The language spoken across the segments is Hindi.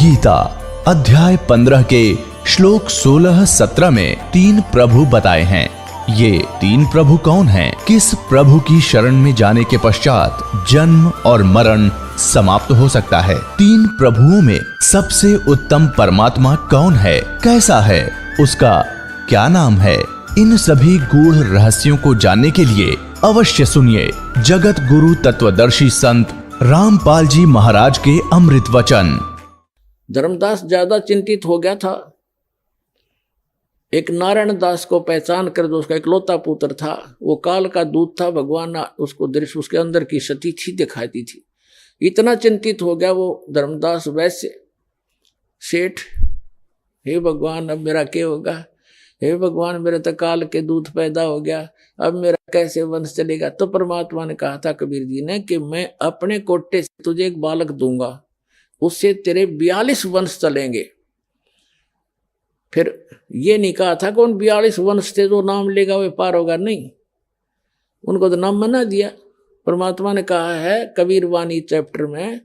गीता अध्याय 15 के श्लोक 16-17 में 3 प्रभु बताए हैं। ये 3 प्रभु कौन हैं? किस प्रभु की शरण में जाने के पश्चात जन्म और मरण समाप्त हो सकता है? 3 प्रभुओं में सबसे उत्तम परमात्मा कौन है? कैसा है? उसका क्या नाम है? इन सभी गूढ़ रहस्यों को जानने के लिए अवश्य सुनिए जगत गुरु तत्वदर्शी संत रामपाल जी महाराज के अमृत वचन। धर्मदास ज्यादा चिंतित हो गया था। एक नारायण दास को पहचान कर, जो उसका इकलौता पुत्र था, वो काल का दूत था, भगवान उसको दृश्य उसके अंदर की सती थी दिखाती थी। इतना चिंतित हो गया वो धर्मदास वैसे सेठ, हे भगवान अब मेरा क्या होगा? हे भगवान मेरे तो काल के दूत पैदा हो गया, अब मेरा कैसे वंश चलेगा? तो परमात्मा ने कहा था कबीर जी ने कि मैं अपने कोटे से तुझे एक बालक दूंगा, उससे तेरे 42 वंश चलेंगे। फिर ये नहीं कहा था कि उन 42 वंश से जो नाम लेगा वे पार होगा, नहीं, उनको तो नाम मना दिया। परमात्मा ने कहा है कबीर वाणी चैप्टर में,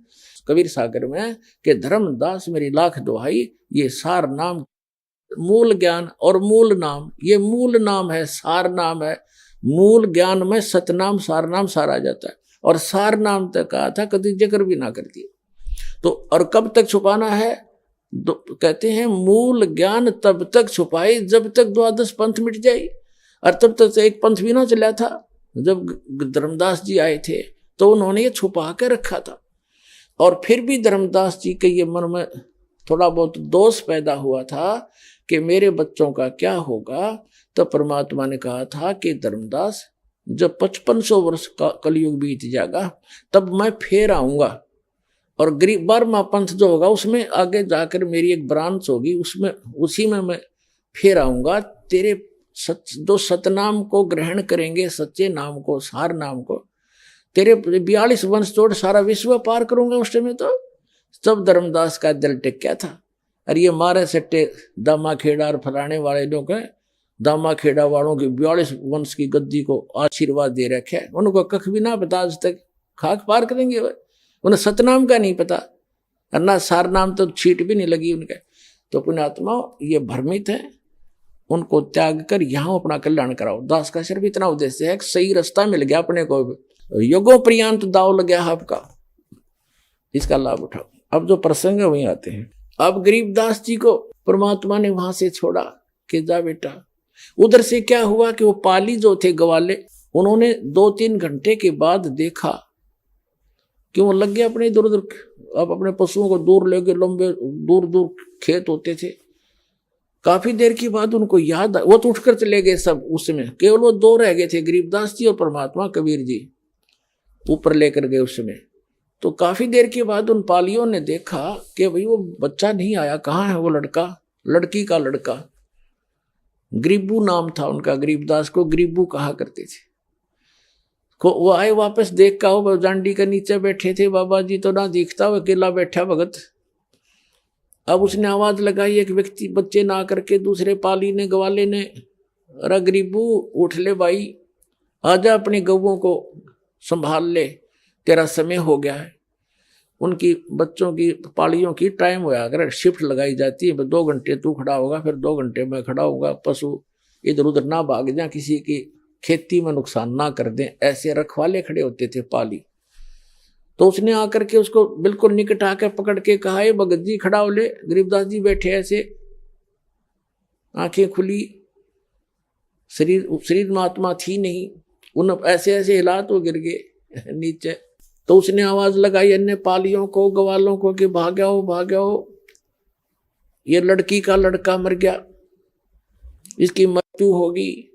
कबीर सागर में, कि धर्मदास मेरी लाख दुहाई, ये सार नाम मूल ज्ञान और मूल नाम, ये मूल नाम है, सार नाम है। मूल ज्ञान में सतनाम सार नाम सार आ जाता है, और सार नाम तक कहा था कभी जिक्र भी ना करती। तो और कब तक छुपाना है? कहते हैं मूल ज्ञान तब तक छुपाई जब तक 12 पंथ मिट जाए। और तब तक एक पंथ भी ना चला था। जब धर्मदास जी आए थे तो उन्होंने ये छुपा के रखा था। और फिर भी धर्मदास जी के ये मन में थोड़ा बहुत दोष पैदा हुआ था कि मेरे बच्चों का क्या होगा। तो परमात्मा ने कहा था कि धर्मदास जब 5500 वर्ष का कलयुग बीत जाएगा तब मैं फिर आऊंगा, और 12वां पंथ जो होगा उसमें आगे जाकर मेरी एक ब्रांच होगी, उसमें उसी में मैं फिर आऊंगा। तेरे जो सतनाम को ग्रहण करेंगे, सच्चे नाम को, सार नाम को, तेरे 42 वंश जोड़ सारा विश्व पार करूंगा उस समय। तो तब धर्मदास का दिल टिक गया था। अरे ये मारे सट्टे दामा खेड़ा और फलाने वाले लोग हैं, दामा खेड़ा वालों की 42 वंश की गद्दी को आशीर्वाद दे रखे है, उनको कख भी ना पता, आज तक खाक पार करेंगे वह, उन्हें सतनाम का नहीं पता, और ना सार नाम तो छीट भी नहीं लगी उनके। तो पुण्यात्मा ये भ्रमित है, उनको त्याग कर यहाँ अपना कल्याण कराओ। दास का सिर्फ इतना उद्देश्य है कि सही रास्ता मिल गया अपने को, युगों पर्यंत दाव लग गया आपका, इसका लाभ उठाओ। अब जो प्रसंग है वहीं आते हैं। अब गरीबदास जी को परमात्मा ने वहां से छोड़ा कि जा बेटा। उधर से क्या हुआ कि वो पाली जो थे ग्वाले, उन्होंने 2-3 घंटे के बाद देखा कि वो लग गया अपने इधर उधर, अब अपने पशुओं को दूर ले गए, लंबे दूर दूर खेत होते थे। काफी देर के बाद उनको याद, वो तो उठकर चले गए सब। उसमें केवल वो 2 रह गए थे, गरीबदास जी और परमात्मा कबीर जी ऊपर लेकर गए उस समय। तो काफी देर के बाद उन पालियों ने देखा कि भाई वो बच्चा नहीं आया, कहाँ है वो लड़का, लड़की का लड़का। गरीबू नाम था उनका, गरीबदास को गरीबू कहा करते थे। वो आए वापस, देख का वो जांडी के नीचे बैठे थे, बाबा जी तो ना दिखता, वो अकेला बैठा भगत। अब उसने आवाज लगाई, एक व्यक्ति बच्चे ना करके, दूसरे पाली ने, ग्वाले ने, अरे गरीबू उठ ले भाई, आजा अपनी गौओं को संभाल ले, तेरा समय हो गया है। उनकी बच्चों की पालियों की टाइम होया, अगर शिफ्ट लगाई जाती है, 2 घंटे तू खड़ा होगा, फिर 2 घंटे मैं खड़ा होगा, पशु इधर उधर ना भाग जाए, किसी की खेती में नुकसान ना कर दें, ऐसे रखवाले खड़े होते थे पाली। तो उसने आकर के उसको बिल्कुल निकट आकर पकड़ के कहा, ये भगत जी खड़ा हो ले। गरीबदास जी बैठे ऐसे, आंखें खुली, शरीर महात्मा थी नहीं, उन ऐसे ऐसे हिला तो गिर गए नीचे। तो उसने आवाज लगाई अन्य पालियों को, ग्वालों को कि भाग्याओ भाग्याओ, ये लड़की का लड़का मर गया, इसकी मृत्यु होगी।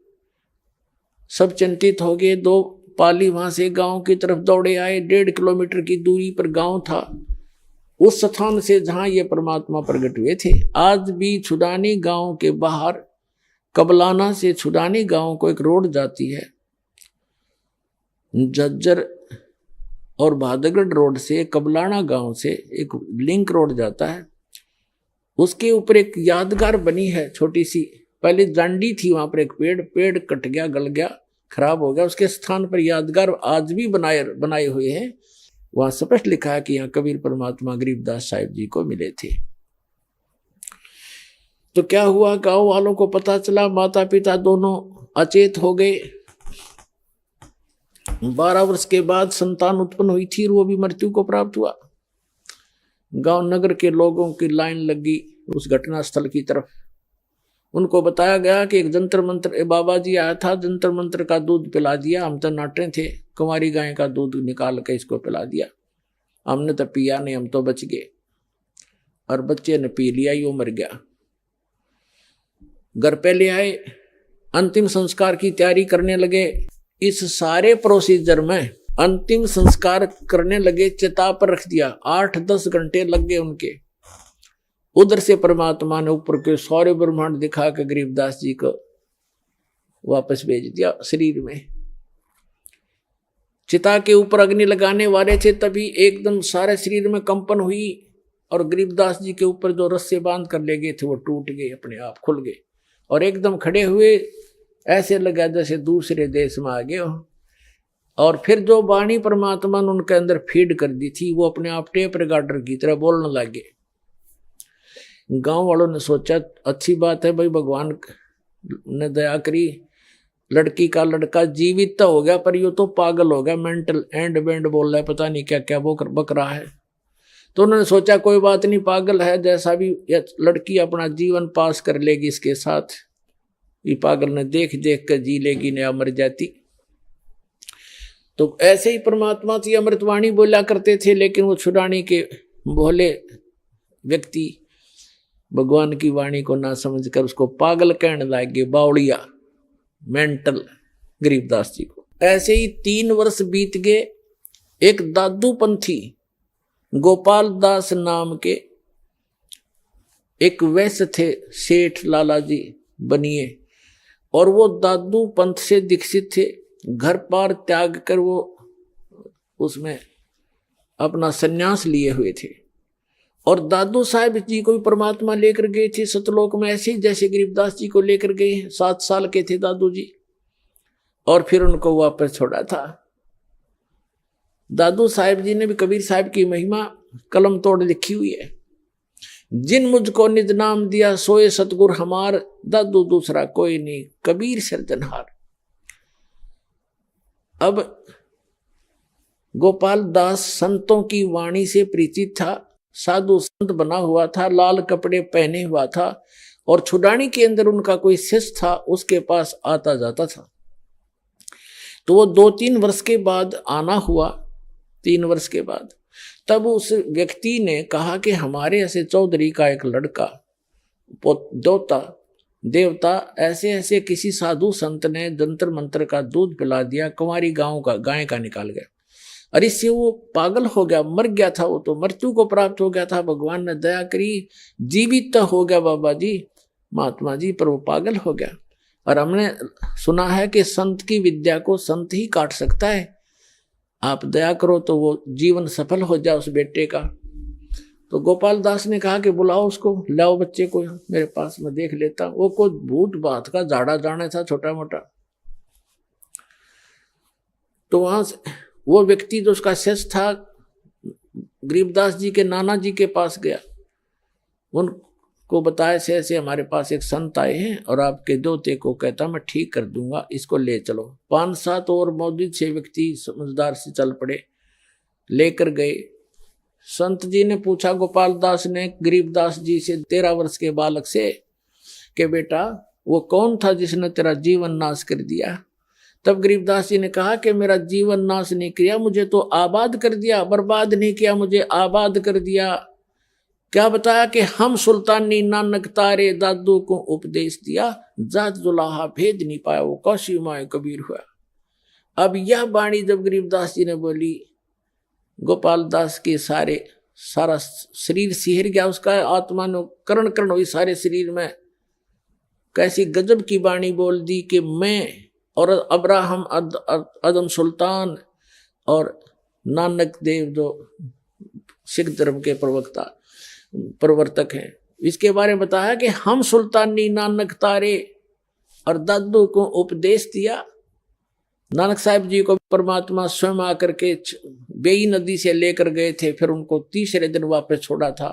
सब चिंतित हो गए। 2 पाली वहां से गांव की तरफ दौड़े आए। 1.5 किलोमीटर की दूरी पर गांव था, उस स्थान से जहां ये परमात्मा प्रकट हुए थे। आज भी छुडानी गांव के बाहर, कबलाना से छुडानी गांव को एक रोड जाती है, झज्जर और भादगढ़ रोड से कबलाना गांव से एक लिंक रोड जाता है। उसके ऊपर एक यादगार बनी है छोटी सी, पहले जांडी थी, वहां पर एक पेड़ कट गया, गल गया, खराब हो गया, उसके स्थान पर यादगार आज भी बनाए हुए हैं। वहां स्पष्ट लिखा है कि यहाँ कबीर परमात्मा गरीबदास साहिब जी को मिले थे। तो क्या हुआ, गांव वालों को पता चला, माता पिता दोनों अचेत हो गए। 12 वर्ष के बाद संतान उत्पन्न हुई थी और वो भी मृत्यु को प्राप्त हुआ। गांव नगर के लोगों की लाइन लगी उस घटना स्थल की तरफ। उनको बताया गया कि एक जंतर मंत्र बाबा जी आया था, जंतर मंत्र का दूध पिला दिया, हम तो नाटे थे, कुंवारी गाय का दूध निकाल के इसको पिला दिया, हमने तो पिया नहीं, हम तो बच गए। और बच्चे ने पी लिया, यो मर गया। घर पे ले आए, अंतिम संस्कार की तैयारी करने लगे। इस सारे प्रोसीजर में अंतिम संस्कार करने लगे, चिता पर रख दिया। 8-10 घंटे लग गए उनके। उधर से परमात्मा ने ऊपर के सारे ब्रह्मांड दिखा के गरीबदास जी को वापस भेज दिया शरीर में। चिता के ऊपर अग्नि लगाने वाले थे, तभी एकदम सारे शरीर में कंपन हुई और गरीबदास जी के ऊपर जो रस्से बांध कर ले गए थे वो टूट गए, अपने आप खुल गए और एकदम खड़े हुए। ऐसे लगा जैसे दूसरे देश में आ गए हो। और फिर जो वाणी परमात्मा ने उनके अंदर फीड कर दी थी, वो अपने आप टेप रिकॉर्डर की तरह बोलने लगे। गांव वालों ने सोचा अच्छी बात है भाई, भगवान ने दया करी, लड़की का लड़का जीवित तो हो गया, पर ये तो पागल हो गया, मेंटल एंड बैंड बोल रहा है, पता नहीं क्या क्या वो बक रहा है। तो उन्होंने सोचा कोई बात नहीं, पागल है, जैसा भी लड़की अपना जीवन पास कर लेगी इसके साथ, ये पागल ने देख देख कर जी लेगी, नया मर जाती। तो ऐसे ही परमात्मा से अमृतवाणी बोला करते थे, लेकिन वो छुड़ाने के भोले व्यक्ति भगवान की वाणी को ना समझकर उसको पागल कहने लगे, बावड़िया, मेंटल, गरीबदास जी को। ऐसे ही 3 वर्ष बीत गए। एक दादू पंथी गोपाल दास नाम के एक वैश्य थे, सेठ लाला जी बनिए, और वो दादू पंथ से दीक्षित थे। घर पार त्याग कर वो उसमें अपना सन्यास लिए हुए थे। और दादू साहब जी को भी परमात्मा लेकर गए थे सतलोक में, ऐसे ही जैसे गरीबदास जी को लेकर गए। 7 साल के थे दादू जी, और फिर उनको वापस छोड़ा था। दादू साहब जी ने भी कबीर साहब की महिमा कलम तोड़ लिखी हुई है। जिन मुझको निज नाम दिया सोए सतगुर हमार, दादू दूसरा कोई नहीं, कबीर सिरजनहार। अब गोपाल दास संतों की वाणी से परिचित था, साधु संत बना हुआ था, लाल कपड़े पहने हुआ था, और छुड़ानी के अंदर उनका कोई शिष्य था, उसके पास आता जाता था। तो वो 2-3 वर्ष के बाद आना हुआ। 3 वर्ष के बाद तब उस व्यक्ति ने कहा कि हमारे ऐसे चौधरी का एक लड़का देवता ऐसे ऐसे किसी साधु संत ने जंतर मंत्र का दूध पिला दिया, कुंवारी गाय का निकाल गया, और इससे वो पागल हो गया, मर गया था, वो तो मृत्यु को प्राप्त हो गया था। भगवान ने दया करी, जीवित तो हो गया बाबा जी, महात्मा जी, पर वो पागल हो गया। और हमने सुना है कि संत की विद्या को संत ही काट सकता है। आप दया करो तो वो जीवन सफल हो जाए उस बेटे का। तो गोपाल दास ने कहा कि बुलाओ उसको, लाओ बच्चे को मेरे पास, मैं देख लेता। वो कोई भूत बात का झाड़ा जाने था छोटा मोटा। तो वहां से वो व्यक्ति जो उसका शिष्य था गरीबदास जी के नाना जी के पास गया, उनको बताया से ऐसे हमारे पास एक संत आए हैं और आपके दोते को कहता मैं ठीक कर दूंगा, इसको ले चलो। 5-7 और मौजूद 6 व्यक्ति समझदार से चल पड़े, लेकर गए। संत जी ने पूछा गोपाल दास ने गरीबदास जी से 13 वर्ष के बालक से कि बेटा वो कौन था जिसने तेरा जीवन नाश कर दिया? तब गरीबदास जी ने कहा कि मेरा जीवन नाश नहीं किया, मुझे तो आबाद कर दिया, बर्बाद नहीं किया, मुझे आबाद कर दिया। क्या बताया कि हम सुल्तानी नानक तारे दादू को उपदेश दिया, जात जुलाहा भेद नहीं पाया, वो कौशी माए कबीर हुआ। अब यह वाणी जब गरीबदास जी ने बोली, गोपाल दास के सारा शरीर सिहर गया, उसका आत्मा ने करण हुई सारे शरीर में। कैसी गजब की वाणी बोल दी कि मैं और अब्राहम अदम सुल्तान और नानक देव जो सिख धर्म के प्रवर्तक हैं, इसके बारे में बताया कि हम सुल्तानी नानक तारे और दादू को उपदेश दिया। नानक साहब जी को परमात्मा स्वयं आकर के बेई नदी से लेकर गए थे, फिर उनको तीसरे दिन वापस छोड़ा था।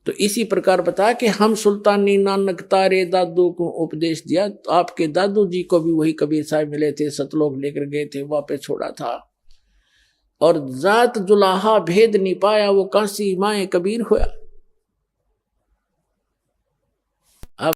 तो इसी प्रकार बता कि हम सुल्तानी नानक तारे दादू को उपदेश दिया। आपके दादू जी को भी वही कबीर साहब मिले थे, सतलोक लेकर गए थे, वापस छोड़ा था। और जात जुलाहा भेद नहीं पाया, वो काशी माए कबीर होया। अब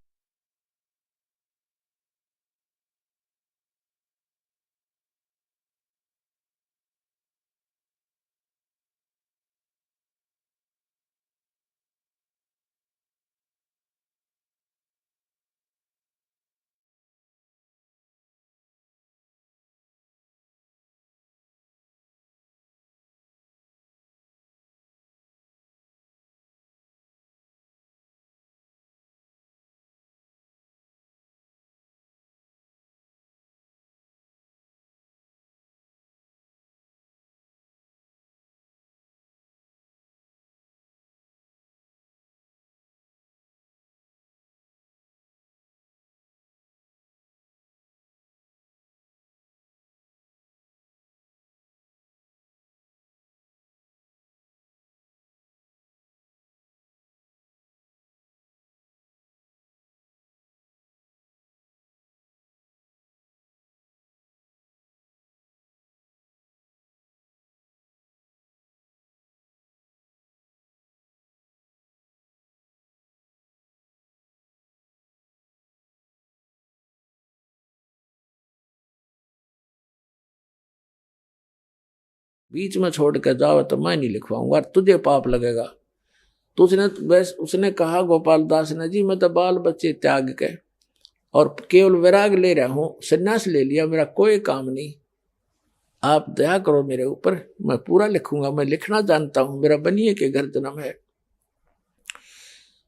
बीच में छोड़ कर जाओ तो मैं नहीं लिखवाऊंगा, तुझे पाप लगेगा। तो उसने कहा गोपाल दास ने, जी मैं तो बाल बच्चे त्याग के और केवल वैराग ले रहा हूं, संन्यास ले लिया, मेरा कोई काम नहीं, आप दया करो मेरे ऊपर, मैं पूरा लिखूंगा, मैं लिखना जानता हूं, मेरा बनिए के घर जन्म है।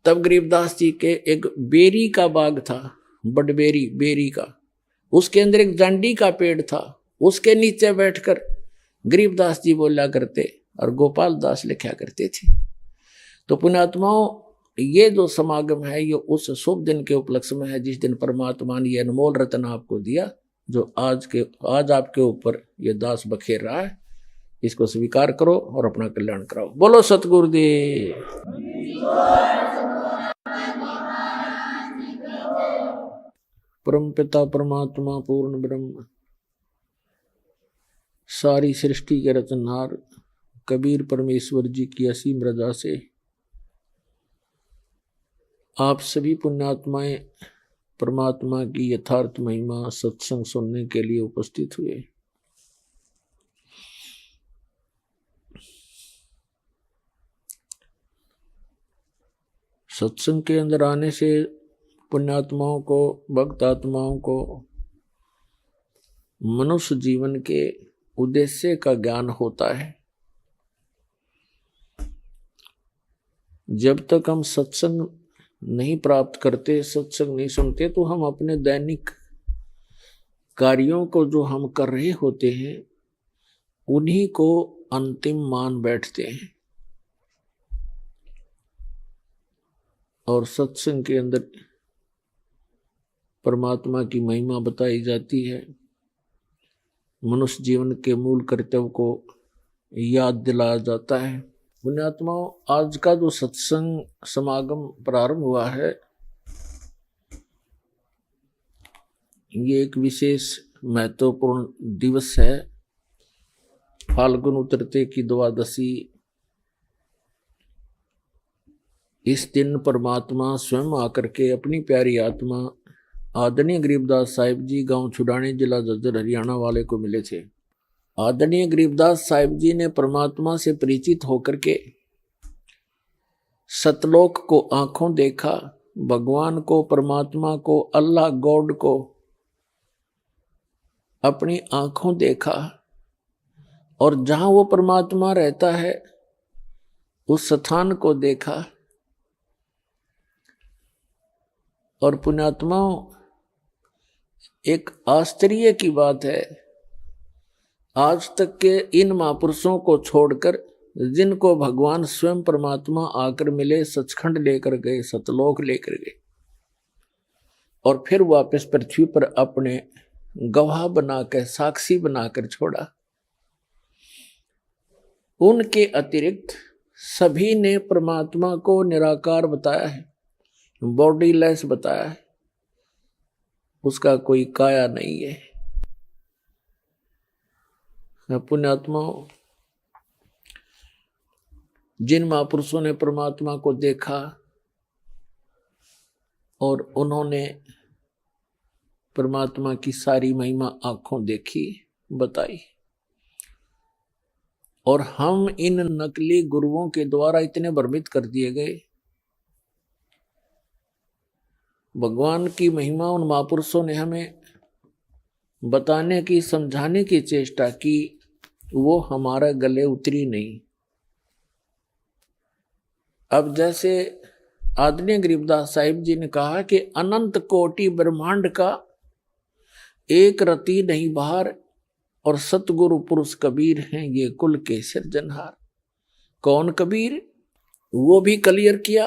तब गरीबदास जी के एक बेरी का बाग था, बड़बेरी बेरी का, उसके अंदर एक जांडी का पेड़ था, उसके नीचे बैठकर गरीबदास जी बोला करते और गोपाल दास लिखा करते थे। तो पुण्यात्माओं, ये जो समागम है ये उस शुभ दिन के उपलक्ष्य में है जिस दिन परमात्मा ने ये अनमोल रत्न आपको दिया, जो आज आपके ऊपर ये दास बखेर रहा है। इसको स्वीकार करो और अपना कल्याण कराओ। बोलो सतगुरुदेव। परम पिता परमात्मा पूर्ण ब्रह्म सारी सृष्टि के रचनहार कबीर परमेश्वर जी की असीम रजा से आप सभी पुण्यात्माएं परमात्मा की यथार्थ महिमा सत्संग सुनने के लिए उपस्थित हुए। सत्संग के अंदर आने से पुण्यात्माओं को, भक्त आत्माओं को मनुष्य जीवन के उद्देश्य का ज्ञान होता है। जब तक हम सत्संग नहीं प्राप्त करते, सत्संग नहीं सुनते, तो हम अपने दैनिक कार्यों को जो हम कर रहे होते हैं उन्हीं को अंतिम मान बैठते हैं। और सत्संग के अंदर परमात्मा की महिमा बताई जाती है, मनुष्य जीवन के मूल कर्तव्य को याद दिलाया जाता है। पुण्यात्माओं, आज का जो सत्संग समागम प्रारंभ हुआ है ये एक विशेष महत्वपूर्ण दिवस है। फाल्गुन उतरते की द्वादशी, इस दिन परमात्मा स्वयं आकर के अपनी प्यारी आत्मा आदरणीय गरीबदास साहिब जी गांव छुड़ाने जिला झज्जर हरियाणा वाले को मिले थे। आदरणीय गरीबदास साहिब जी ने परमात्मा से परिचित होकर के सतलोक को आंखों देखा, भगवान को, परमात्मा को, अल्लाह गॉड को अपनी आंखों देखा, और जहां वो परमात्मा रहता है उस स्थान को देखा। और पुण्यात्माओं, एक आश्चर्य की बात है, आज तक के इन महापुरुषों को छोड़कर जिनको भगवान स्वयं परमात्मा आकर मिले, सचखंड लेकर गए, सतलोक लेकर गए और फिर वापस पृथ्वी पर अपने गवाह बनाकर, साक्षी बनाकर छोड़ा, उनके अतिरिक्त सभी ने परमात्मा को निराकार बताया है, बॉडीलेस बताया है, उसका कोई काया नहीं है। पुण्यात्माओं, जिन महापुरुषों ने परमात्मा को देखा और उन्होंने परमात्मा की सारी महिमा आंखों देखी, बताई, और हम इन नकली गुरुओं के द्वारा इतने भ्रमित कर दिए गए। भगवान की महिमा उन महापुरुषों ने हमें बताने की, समझाने की चेष्टा की, वो हमारे गले उतरी नहीं। अब जैसे आदरणीय गरीबदास साहिब जी ने कहा कि अनंत कोटि ब्रह्मांड का एक रति नहीं बाहर, और सतगुरु पुरुष कबीर हैं ये कुल के सिरजनहार। कौन कबीर? वो भी क्लियर किया।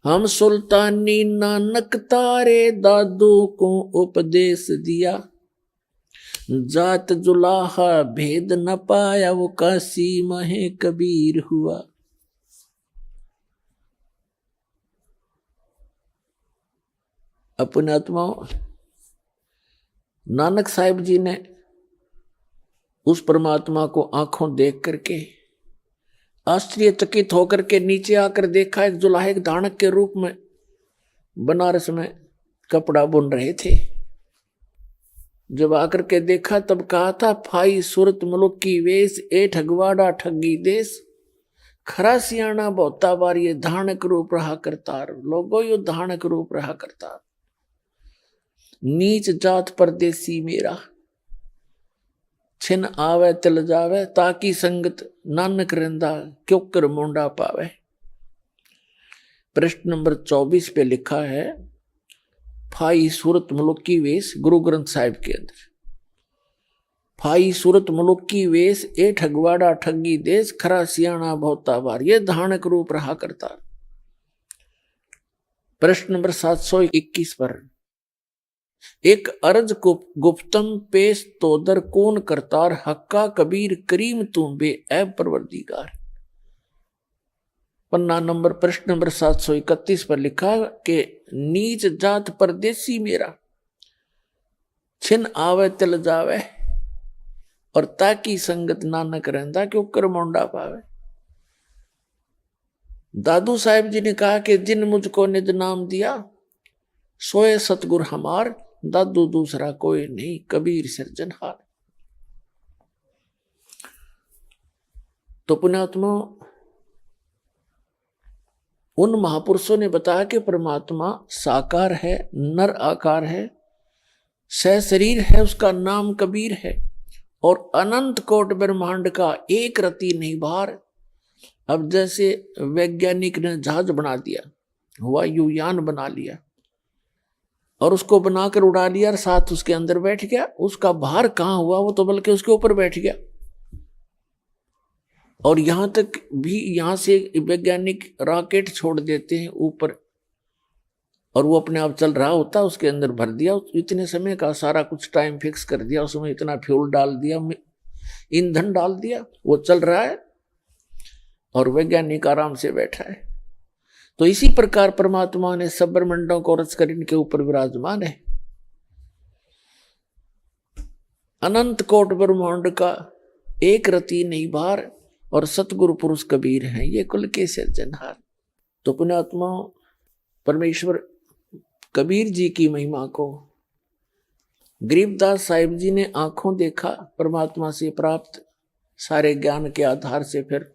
हम सुल्तानी नानक तारे दादू को उपदेश दिया, जात जुलाहा भेद न पाया वो काशी महे कबीर हुआ। अपने आत्माओं, नानक साहिब जी ने उस परमात्मा को आंखों देख करके आश्चर्यचकित होकर के नीचे आकर देखा, एक जुलाहे एक दानक के रूप में बनारस में कपड़ा बुन रहे थे। जब आकर के देखा तब कहा था, फाई सूरत मुलुक की वेश, ए ठगवाड़ा ठगी देश, खरा सियाणा बहुता बार ये धानक रूप रहा करतार। लोगो यो धानक रूप रहा करतार, नीच जात परदेसी मेरा, छिन आवे तिल जावे, ताकि संगत नानक रंदा क्यों कर मुंडा पावे। प्रश्न नंबर 24 पे लिखा है, फाई सूरत मुलुक की वेश, गुरु ग्रंथ साहिब के अंदर, फाई सूरत मुलुक की वेश, ए ठगवाड़ा ठगी देश, खरा सियाणा बहुता बार ये धानक रूप रहा करता। प्रश्न नंबर 721 पर, एक अर्ज गुप्तम पेश तोदर कौन करतार, हक्का कबीर करीम तुम बे ऐब परवरदिगार। पन्ना नंबर प्रश्न नंबर 731 पर लिखा कि नीच जात परदेसी मेरा, छिन आवे तिल जावे, और ताकि संगत नानक रहंदा क्यों कर मुंडा पावे। दादू साहिब जी ने कहा कि जिन मुझको निज नाम दिया, सोए सतगुर हमार, दादू दूसरा कोई नहीं, कबीर सिरजनहार। तो पुण्यात्मा, उन महापुरुषों ने बताया कि परमात्मा साकार है, नर आकार है, सह शरीर है, उसका नाम कबीर है, और अनंत कोट ब्रह्मांड का एक रति नहीं बाहर। अब जैसे वैज्ञानिक ने जहाज बना दिया, वायुयान बना लिया और उसको बनाकर उड़ा लिया और साथ उसके अंदर बैठ गया, उसका भार कहाँ हुआ, वो तो बल्कि उसके ऊपर बैठ गया। और यहां तक भी, यहां से वैज्ञानिक रॉकेट छोड़ देते हैं ऊपर और वो अपने आप चल रहा होता, उसके अंदर भर दिया, इतने समय का सारा कुछ टाइम फिक्स कर दिया, उसमें इतना फ्यूल डाल दिया, ईंधन डाल दिया, वो चल रहा है और वैज्ञानिक आराम से बैठा है। तो इसी प्रकार परमात्मा ने सब ब्रह्मांडों को रच कर इनके ऊपर विराजमान है। अनंत कोट ब्रह्मांड का एक रति नहीं बाहर, और सतगुरु पुरुष कबीर हैं ये कुल के सिरजनहार। तो पुण्यात्मा, परमेश्वर कबीर जी की महिमा को गरीबदास साहिब जी ने आंखों देखा, परमात्मा से प्राप्त सारे ज्ञान के आधार से फिर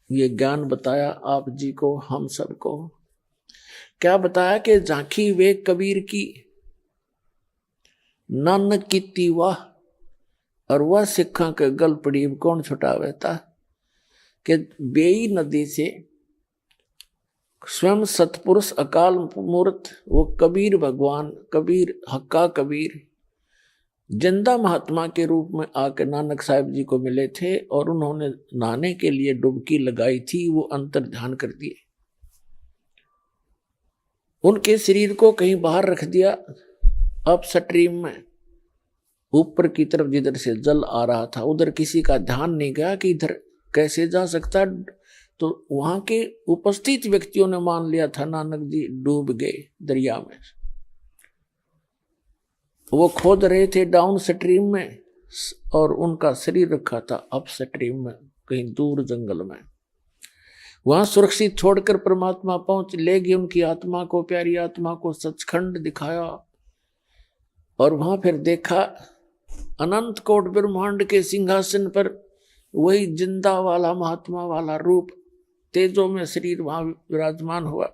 ये ज्ञान बताया आप जी को, हम सबको। क्या बताया कि झांकी वे कबीर की, नानक की वाह, और वह सिखा के गल पड़ी कौन छुटावे था। कि बेई नदी से स्वयं सतपुरुष अकाल मूर्त वो कबीर भगवान, कबीर हक्का कबीर जिंदा महात्मा के रूप में आकर नानक साहिब जी को मिले थे, और उन्होंने नहाने के लिए डुबकी लगाई थी, वो अंतर ध्यान कर दिए, उनके शरीर को कहीं बाहर रख दिया, अब स्ट्रीम में ऊपर की तरफ जिधर से जल आ रहा था उधर किसी का ध्यान नहीं गया कि इधर कैसे जा सकता? तो वहां के उपस्थित व्यक्तियों ने मान लिया था नानक जी डूब गए दरिया में। वो खोद रहे थे डाउन स्ट्रीम में और उनका शरीर रखा था अप स्ट्रीम में, कहीं दूर जंगल में। वहां सुरक्षित छोड़कर परमात्मा पहुंच ले गए उनकी आत्मा को, प्यारी आत्मा को सचखंड दिखाया। और वहां फिर देखा अनंत कोट ब्रह्मांड के सिंहासन पर वही जिंदा वाला महात्मा वाला रूप तेजों में शरीर वहां विराजमान हुआ।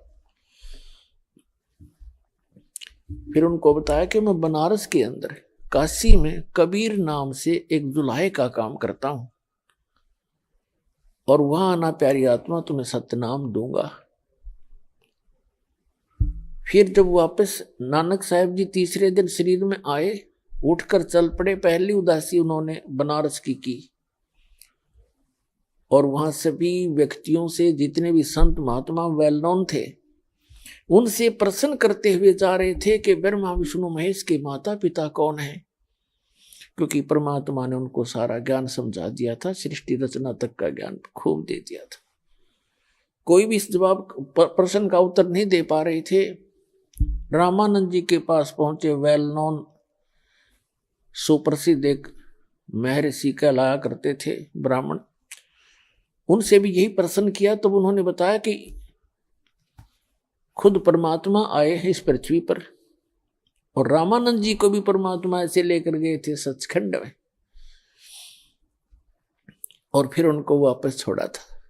फिर उनको बताया कि मैं बनारस के अंदर काशी में कबीर नाम से एक जुलाहे का काम करता हूं और वहां आना प्यारी आत्मा तुम्हें सत्य नाम दूंगा। फिर जब वापस नानक साहब जी तीसरे दिन शरीर में आए, उठकर चल पड़े। पहली उदासी उन्होंने बनारस की और वहां सभी व्यक्तियों से, जितने भी संत महात्मा वेल नोन थे, उनसे प्रश्न करते हुए जा रहे थे कि ब्रह्मा विष्णु महेश के माता पिता कौन है, क्योंकि परमात्मा ने उनको सारा ज्ञान समझा दिया था, सृष्टि रचना तक का ज्ञान खूब दे दिया था। कोई भी इस जवाब प्रश्न का उत्तर नहीं दे पा रहे थे। रामानंद जी के पास पहुंचे, वेल नोन सुप्रसिद्ध एक महर्षि कहलाया करते थे ब्राह्मण। उनसे भी यही प्रश्न किया, तब उन्होंने बताया कि खुद परमात्मा आए हैं इस पृथ्वी पर और रामानंद जी को भी परमात्मा ऐसे लेकर गए थे सचखंड में और फिर उनको वापस छोड़ा था।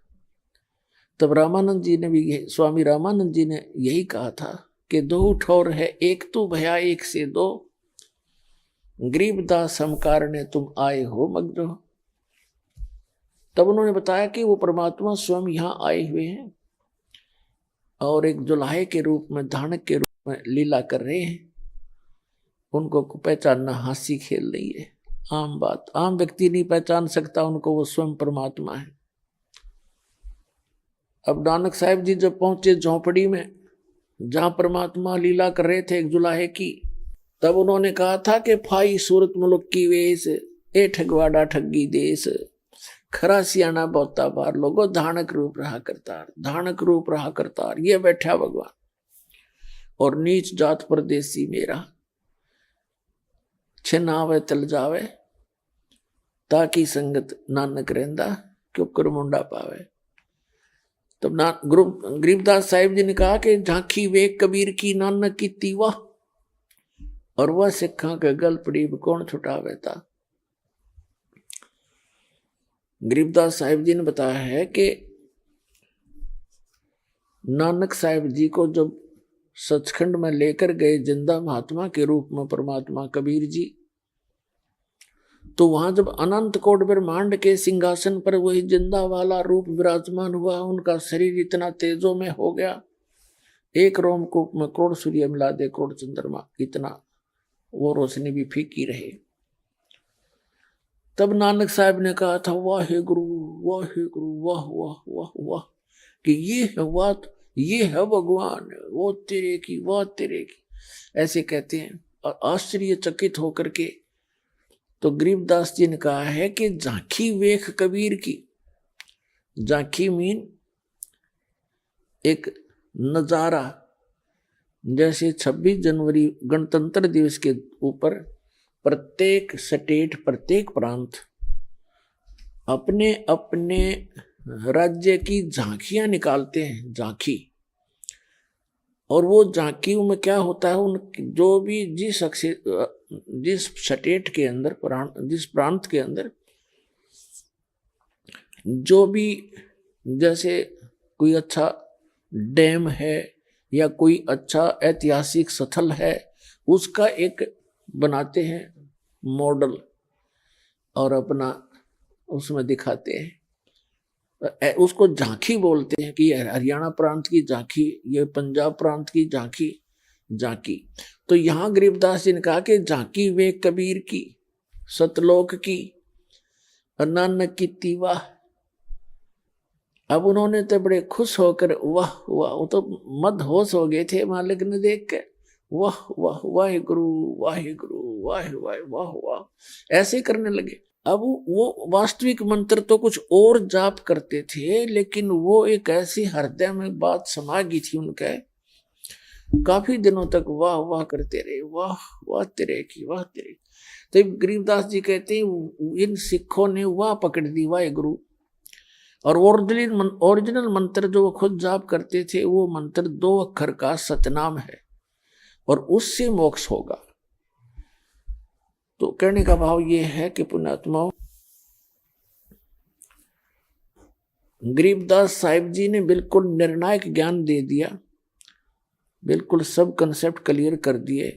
तब रामानंद जी ने भी, स्वामी रामानंद जी ने यही कहा था कि दो ठौर है एक तू भया एक से दो, गरीबदास हम कारणे तुम आए हो मग्न। तब उन्होंने बताया कि वो परमात्मा स्वयं यहाँ आए हुए हैं और एक जुलाहे के रूप में, धानक के रूप में लीला कर रहे हैं। उनको पहचानना हासी खेल नहीं है, आम बात। आम व्यक्ति नहीं पहचान सकता उनको, वो स्वयं परमात्मा है। अब नानक साहब जी जब पहुंचे झोंपड़ी में जहां परमात्मा लीला कर रहे थे एक जुलाहे की, तब उन्होंने कहा था कि फाई सूरत मुल्क की वेश, ए ठगवाड़ा ठगी देश, खरा सियाना बहुता बार लोगो, धानक रूप रहा करतार, धानक रूप रहा करतार। ये बैठा भगवान और नीच जात परदेसी मेरा, छिनावे तल जावे ताकि संगत नानक रहंदा क्यों कर मुंडा पावे। तब गरीबदास साहिब जी ने कहा कि झांकी वे कबीर की नानक की तीवा, और वह सिखा के गल पड़ी कौन छुटावे था। गरीबदास साहिब जी ने बताया है कि नानक साहिब जी को जब सचखंड में लेकर गए जिंदा महात्मा के रूप में परमात्मा कबीर जी, तो वहां जब अनंत कोट ब्रह्मांड के सिंहासन पर वही जिंदा वाला रूप विराजमान हुआ, उनका शरीर इतना तेजों में हो गया, एक रोमकूप में करोड़ सूर्य मिला दे करोड़ चंद्रमा, इतना वो रोशनी भी फीकी रहे। तब नानक साहब ने कहा था, वाहे गुरु वाहे गुरु, वाह वाह वाह वाह, कि ये है बात, ये है भगवान, वो तेरे की वाह तेरे की, ऐसे कहते हैं। और आश्चर्यचकित होकर के तो गरीबदास जी ने कहा है कि झांकी वेख कबीर की। झांकी मीन एक नजारा, जैसे 26 जनवरी गणतंत्र दिवस के ऊपर प्रत्येक स्टेट, प्रत्येक प्रांत अपने अपने राज्य की झांकियां निकालते हैं, झांकी। और वो झांकियों में क्या होता है, उन जो भी जिस स्टेट के अंदर, जिस प्रांत के अंदर जो भी, जैसे कोई अच्छा डैम है या कोई अच्छा ऐतिहासिक स्थल है, उसका एक बनाते हैं मॉडल और अपना उसमें दिखाते हैं, उसको झांकी बोलते हैं कि ये हरियाणा प्रांत की झांकी, ये पंजाब प्रांत की झांकी, झांकी। तो यहाँ गरीबदास जी ने कहा कि झांकी वे कबीर की, सतलोक की, नानक की तीवा। अब उन्होंने तो बड़े खुश होकर वाह वाह, वो तो मदहोश हो गए थे मालिक ने देख के, वाह वाह वाहे गुरु वाहे गुरु वाहे वाहे वाह वाह, ऐसे करने लगे। अब वो वास्तविक मंत्र तो कुछ और जाप करते थे, लेकिन वो एक ऐसी हृदय में बात समा गई थी उनके, काफी दिनों तक वाह वाह करते रहे, वाह वाह तेरे की, वाह तेरे। तो गरीबदास जी कहते हैं इन सिखों ने वाह पकड़ दी, वाह गुरु। और ओरिजिनल मंत्र जो वो खुद जाप करते थे, वो मंत्र 2 अक्षर का सतनाम है, और उससे मोक्ष होगा। तो कहने का भाव ये है कि पुण्यात्माओं, गरीबदास साहिब जी ने बिल्कुल निर्णायक ज्ञान दे दिया, बिल्कुल सब कंसेप्ट क्लियर कर दिए।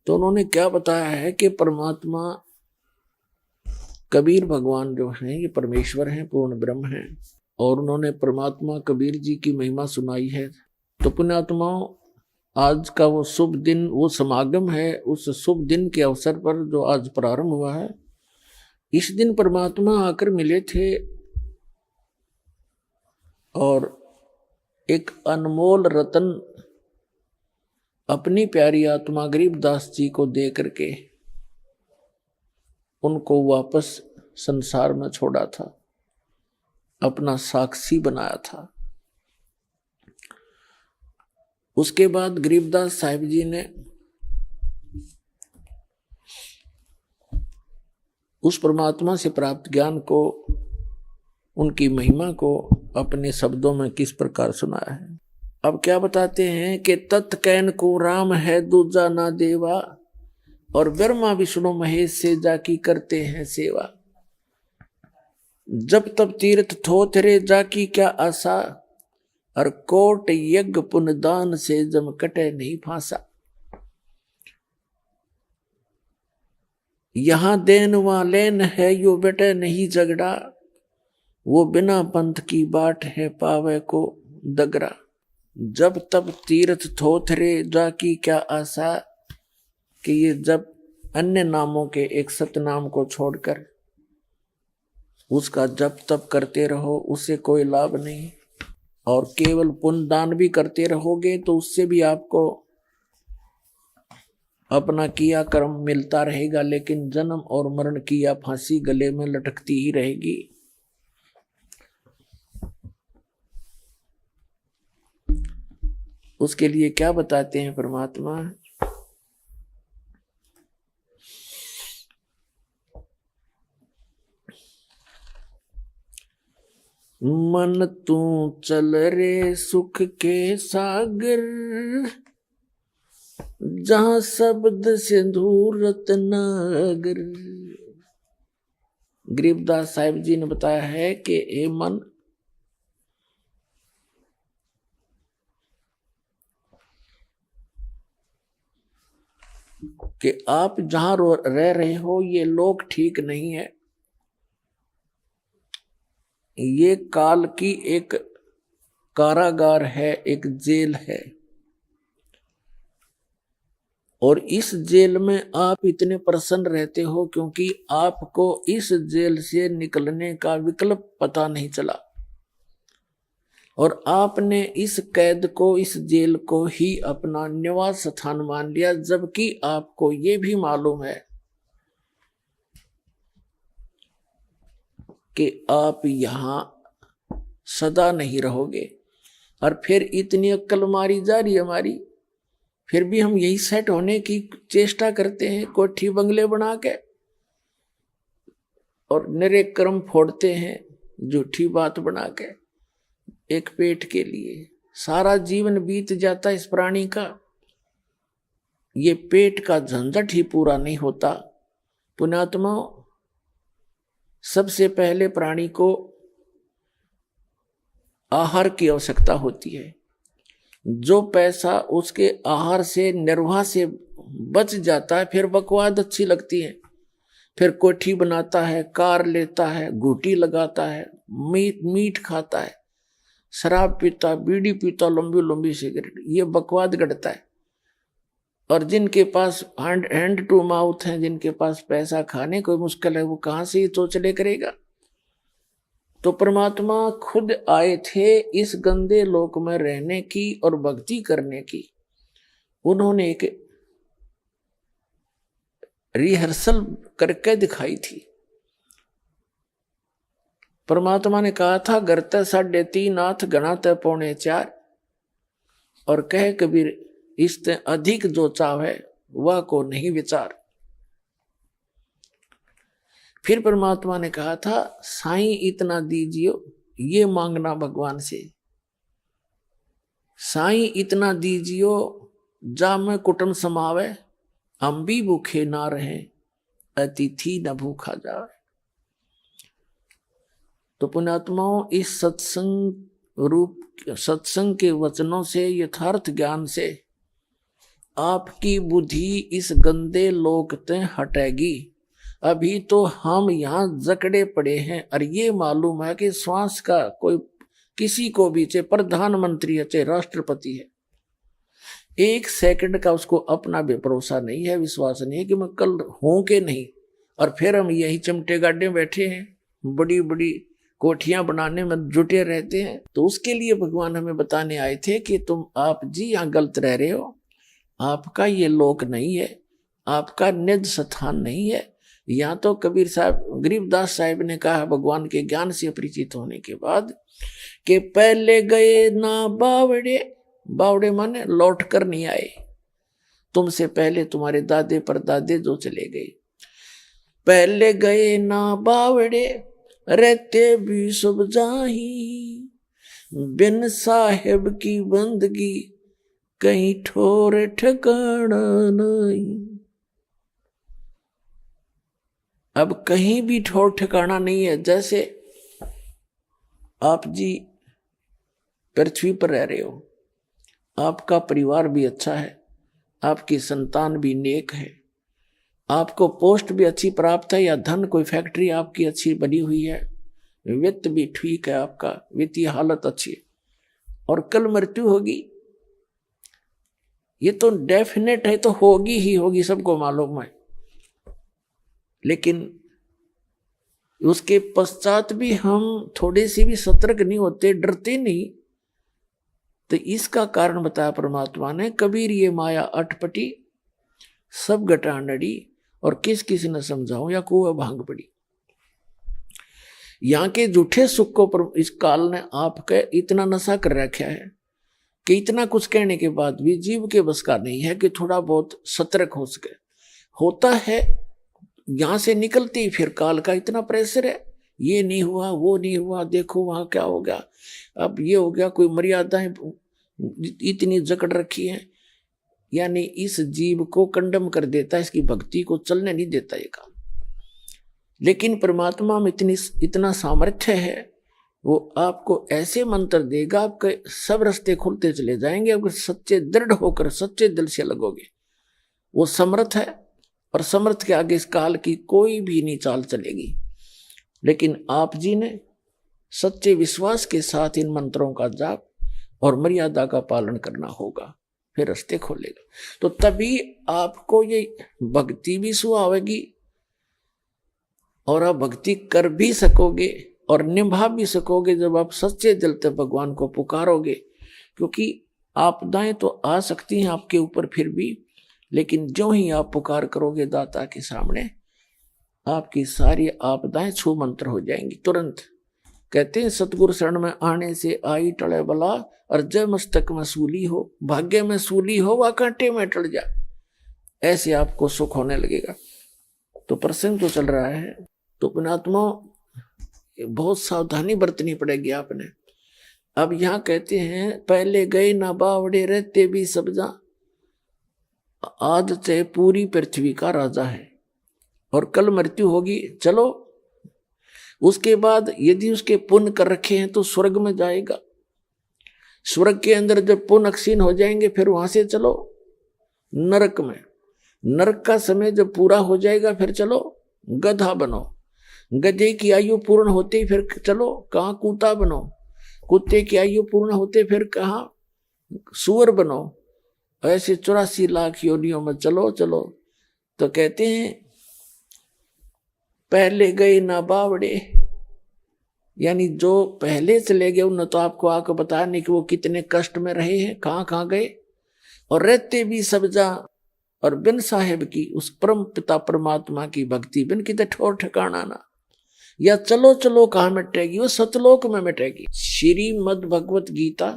तो उन्होंने क्या बताया है कि परमात्मा कबीर भगवान जो हैं ये परमेश्वर हैं, पूर्ण ब्रह्म हैं, और उन्होंने परमात्मा कबीर जी की महिमा सुनाई है। तो पुण्यात्माओं, आज का वो शुभ दिन, वो समागम है, उस शुभ दिन के अवसर पर जो आज प्रारंभ हुआ है, इस दिन परमात्मा आकर मिले थे और एक अनमोल रतन अपनी प्यारी आत्मा गरीबदास जी को दे करके उनको वापस संसार में छोड़ा था, अपना साक्षी बनाया था। उसके बाद गरीबदास साहिब जी ने उस परमात्मा से प्राप्त ज्ञान को, उनकी महिमा को अपने शब्दों में किस प्रकार सुनाया है। अब क्या बताते हैं कि तत् कैन को राम है दूजा ना देवा, और ब्रह्मा विष्णु महेश से जाकी करते हैं सेवा। जब तब तीर्थ थोथरे जाकी क्या आशा, और कोट यज्ञ पुण्य दान से जम कटे नहीं फांसा। यहां देन वहां लेन है, यो बेटे नहीं झगड़ा, वो बिना पंथ की बाट है पावे को दगरा। जब तब तीर्थ थोथरे जाकी क्या आशा, कि ये जब अन्य नामों के एक सतनाम को छोड़कर उसका जप तप करते रहो, उससे कोई लाभ नहीं, और केवल पुण्य दान भी करते रहोगे तो उससे भी आपको अपना किया कर्म मिलता रहेगा, लेकिन जन्म और मरण की या फांसी गले में लटकती ही रहेगी। उसके लिए क्या बताते हैं परमात्मा, मन तू चल रे सुख के सागर, जहां शब्द सिंधु रत्नागर। गरीबदास साहिब जी ने बताया है कि ए मन, कि आप जहां रह रहे हो ये लोक ठीक नहीं है, ये काल की एक कारागार है, एक जेल है, और इस जेल में आप इतने प्रसन्न रहते हो क्योंकि आपको इस जेल से निकलने का विकल्प पता नहीं चला, और आपने इस कैद को, इस जेल को ही अपना निवास स्थान मान लिया, जबकि आपको ये भी मालूम है कि आप यहां सदा नहीं रहोगे। और फिर इतनी अक्ल मारी जा रही हमारी, फिर भी हम यही सेट होने की चेष्टा करते हैं, कोठी बंगले बना के, और निरे कर्म फोड़ते हैं झूठी बात बना के, एक पेट के लिए। सारा जीवन बीत जाता इस प्राणी का, ये पेट का झंझट ही पूरा नहीं होता। पुण्यात्मा, सबसे पहले प्राणी को आहार की आवश्यकता होती है। जो पैसा उसके आहार से, निर्वाह से बच जाता है, फिर बकवाद अच्छी लगती है, फिर कोठी बनाता है, कार लेता है, घूटी लगाता है, मीट खाता है, शराब पीता, बीड़ी पीता, लंबी लंबी सिगरेट, ये बकवाद गढ़ता है। और जिनके पास हैंड टू माउथ है, जिनके पास पैसा खाने को मुश्किल है, वो कहां से ये चोचले करेगा। तो परमात्मा खुद आए थे इस गंदे लोक में रहने की और भक्ति करने की। उन्होंने एक रिहर्सल करके दिखाई थी। परमात्मा ने कहा था घर ते 3.5 हाथ घना ते 3.25, और कह कबीर इससे अधिक जो चाव है वह को नहीं विचार। फिर परमात्मा ने कहा था साईं इतना दीजियो, ये मांगना भगवान से, साईं इतना दीजियो जा में कुटुंब समावे, हम भी भूखे ना रहे, अतिथि न भूखा जाए। तो पुण्यात्माओं, इस सत्संग के वचनों से, यथार्थ ज्ञान से आपकी बुद्धि इस गंदे लोक से हटेगी। अभी तो हम यहाँ जकड़े पड़े हैं, और ये मालूम है कि श्वास का कोई किसी को भी, चाहे प्रधानमंत्री है चाहे राष्ट्रपति है, 1 सेकंड का उसको अपना भी भरोसा नहीं है, विश्वास नहीं है कि मैं कल हूं के नहीं। और फिर हम यही चमटे गाड्डे बैठे हैं, बड़ी बड़ी कोठियां बनाने में जुटे रहते हैं। तो उसके लिए भगवान हमें बताने आए थे कि आप जी यहाँ गलत रह रहे हो, आपका ये लोक नहीं है, आपका निज स्थान नहीं है। यहाँ तो कबीर साहब, गरीबदास साहिब ने कहा भगवान के ज्ञान से परिचित होने के बाद कि पहले गए ना बावड़े, बावड़े माने लौट कर नहीं आए, तुमसे पहले तुम्हारे दादे परदादे जो चले गए। पहले गए ना बावड़े रहते भी सब जाही, बिन साहेब की बंदगी कहीं ठोर ठिकाना नहीं। अब कहीं भी ठोर ठिकाना नहीं है। जैसे आप जी पृथ्वी पर रह रहे हो, आपका परिवार भी अच्छा है, आपकी संतान भी नेक है, आपको पोस्ट भी अच्छी प्राप्त है, या धन कोई फैक्ट्री आपकी अच्छी बनी हुई है, वित्त भी ठीक है, आपका वित्तीय हालत अच्छी है, और कल मृत्यु होगी, ये तो डेफिनेट है, तो होगी ही होगी, सबको मालूम है। लेकिन उसके पश्चात भी हम थोड़े से भी सतर्क नहीं होते, डरते नहीं। तो इसका कारण बताया परमात्मा ने, कबीर ये माया अटपटी सब गटानड़ी, और किस किसी ने समझाऊं या कुआ भांग पड़ी। यहाँ के झूठे सुख को इस काल ने आपके इतना नशा कर रखा है कि इतना कुछ कहने के बाद भी जीव के बस का नहीं है कि थोड़ा बहुत सतर्क हो सके। होता है यहां से निकलते ही फिर काल का इतना प्रेशर है, ये नहीं हुआ, वो नहीं हुआ, देखो वहां क्या हो गया, अब ये हो गया, कोई मर्यादाएं इतनी जकड़ रखी है, यानी इस जीव को कंडम कर देता है, इसकी भक्ति को चलने नहीं देता ये काम। लेकिन परमात्मा में इतना सामर्थ्य है, वो आपको ऐसे मंत्र देगा, आपके सब रास्ते खुलते चले जाएंगे, अगर सच्चे दृढ़ होकर सच्चे दिल से लगोगे। वो समर्थ है, और समर्थ के आगे इस काल की कोई भी नहीं चाल चलेगी। लेकिन आप जी ने सच्चे विश्वास के साथ इन मंत्रों का जाप और मर्यादा का पालन करना होगा, फिर रास्ते खोलेगा। तो तभी आपको ये भक्ति भी सुहावेगी, और आप भक्ति कर भी सकोगे और निभा भी सकोगे जब आप सच्चे दिल से भगवान को पुकारोगे। क्योंकि आपदाएं तो आ सकती हैं आपके ऊपर फिर भी, लेकिन जो ही आप पुकार करोगे दाता के सामने, आपकी सारी आपदाएं छू मंत्र हो जाएंगी तुरंत। कहते हैं सतगुरु शरण में आने से आई टले बला, और जय मस्तक में सूली हो, भाग्य में सूली हो व कांटे में टल जा, ऐसे आपको सुख होने लगेगा। तो प्रसंग तो चल रहा है, तो पुण्यात्मा बहुत सावधानी बरतनी पड़ेगी आपने। अब यहाँ कहते हैं पहले गए ना बावड़े रहते भी सब जा, आज से पूरी पृथ्वी का राजा है, और कल मृत्यु होगी। चलो उसके बाद यदि उसके पुण्य कर रखे हैं तो स्वर्ग में जाएगा, स्वर्ग के अंदर जब पुण्य क्षीण हो जाएंगे फिर वहां से चलो नरक में, नरक का समय जब पूरा हो जाएगा फिर चलो गधा बनो, गधे की आयु पूर्ण होते फिर चलो कहाँ कुत्ता बनो, कुत्ते की आयु पूर्ण होते फिर कहाँ सुअर बनो, ऐसे 84 लाख योनियों में चलो चलो। तो कहते हैं पहले गए ना बावड़े, यानी जो पहले चले गए उन्होंने तो आपको आकर बताया नहीं कि वो कितने कष्ट में रहे हैं, कहाँ कहाँ गए, और रहते भी सब जा, और बिन साहेब की उस परम पिता परमात्मा की भक्ति बिन कितने ठोर ठिकाना ना, या चलो चलो कहाँ मिटेगी, वो सतलोक में मिटेगी। श्रीमद् भगवत गीता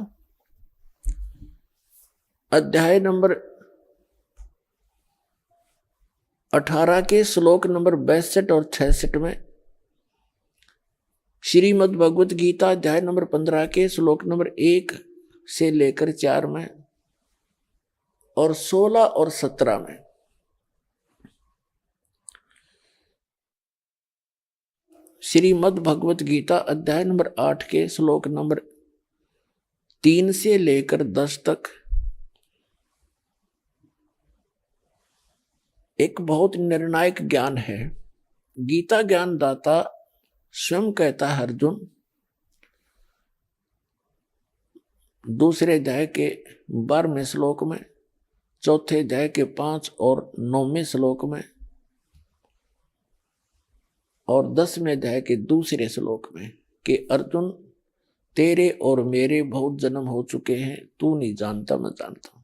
अध्याय नंबर 18 के श्लोक नंबर 62 और 66 में, श्रीमद् भगवत गीता अध्याय नंबर 15 के श्लोक नंबर 1 से लेकर 4 में, और 16 और 17 में। श्रीमद् भगवत गीता अध्याय नंबर 8 के श्लोक नंबर 3 से लेकर 10 तक एक बहुत निर्णायक ज्ञान है। गीता ज्ञान दाता स्वयं कहता है, अर्जुन, दूसरे अध्याय के 12वें श्लोक में, चौथे अध्याय के 5 और 9वें श्लोक में, और 10वें अध्याय के दूसरे श्लोक में, कि अर्जुन तेरे और मेरे बहुत जन्म हो चुके हैं, तू नहीं जानता मैं जानता हूं।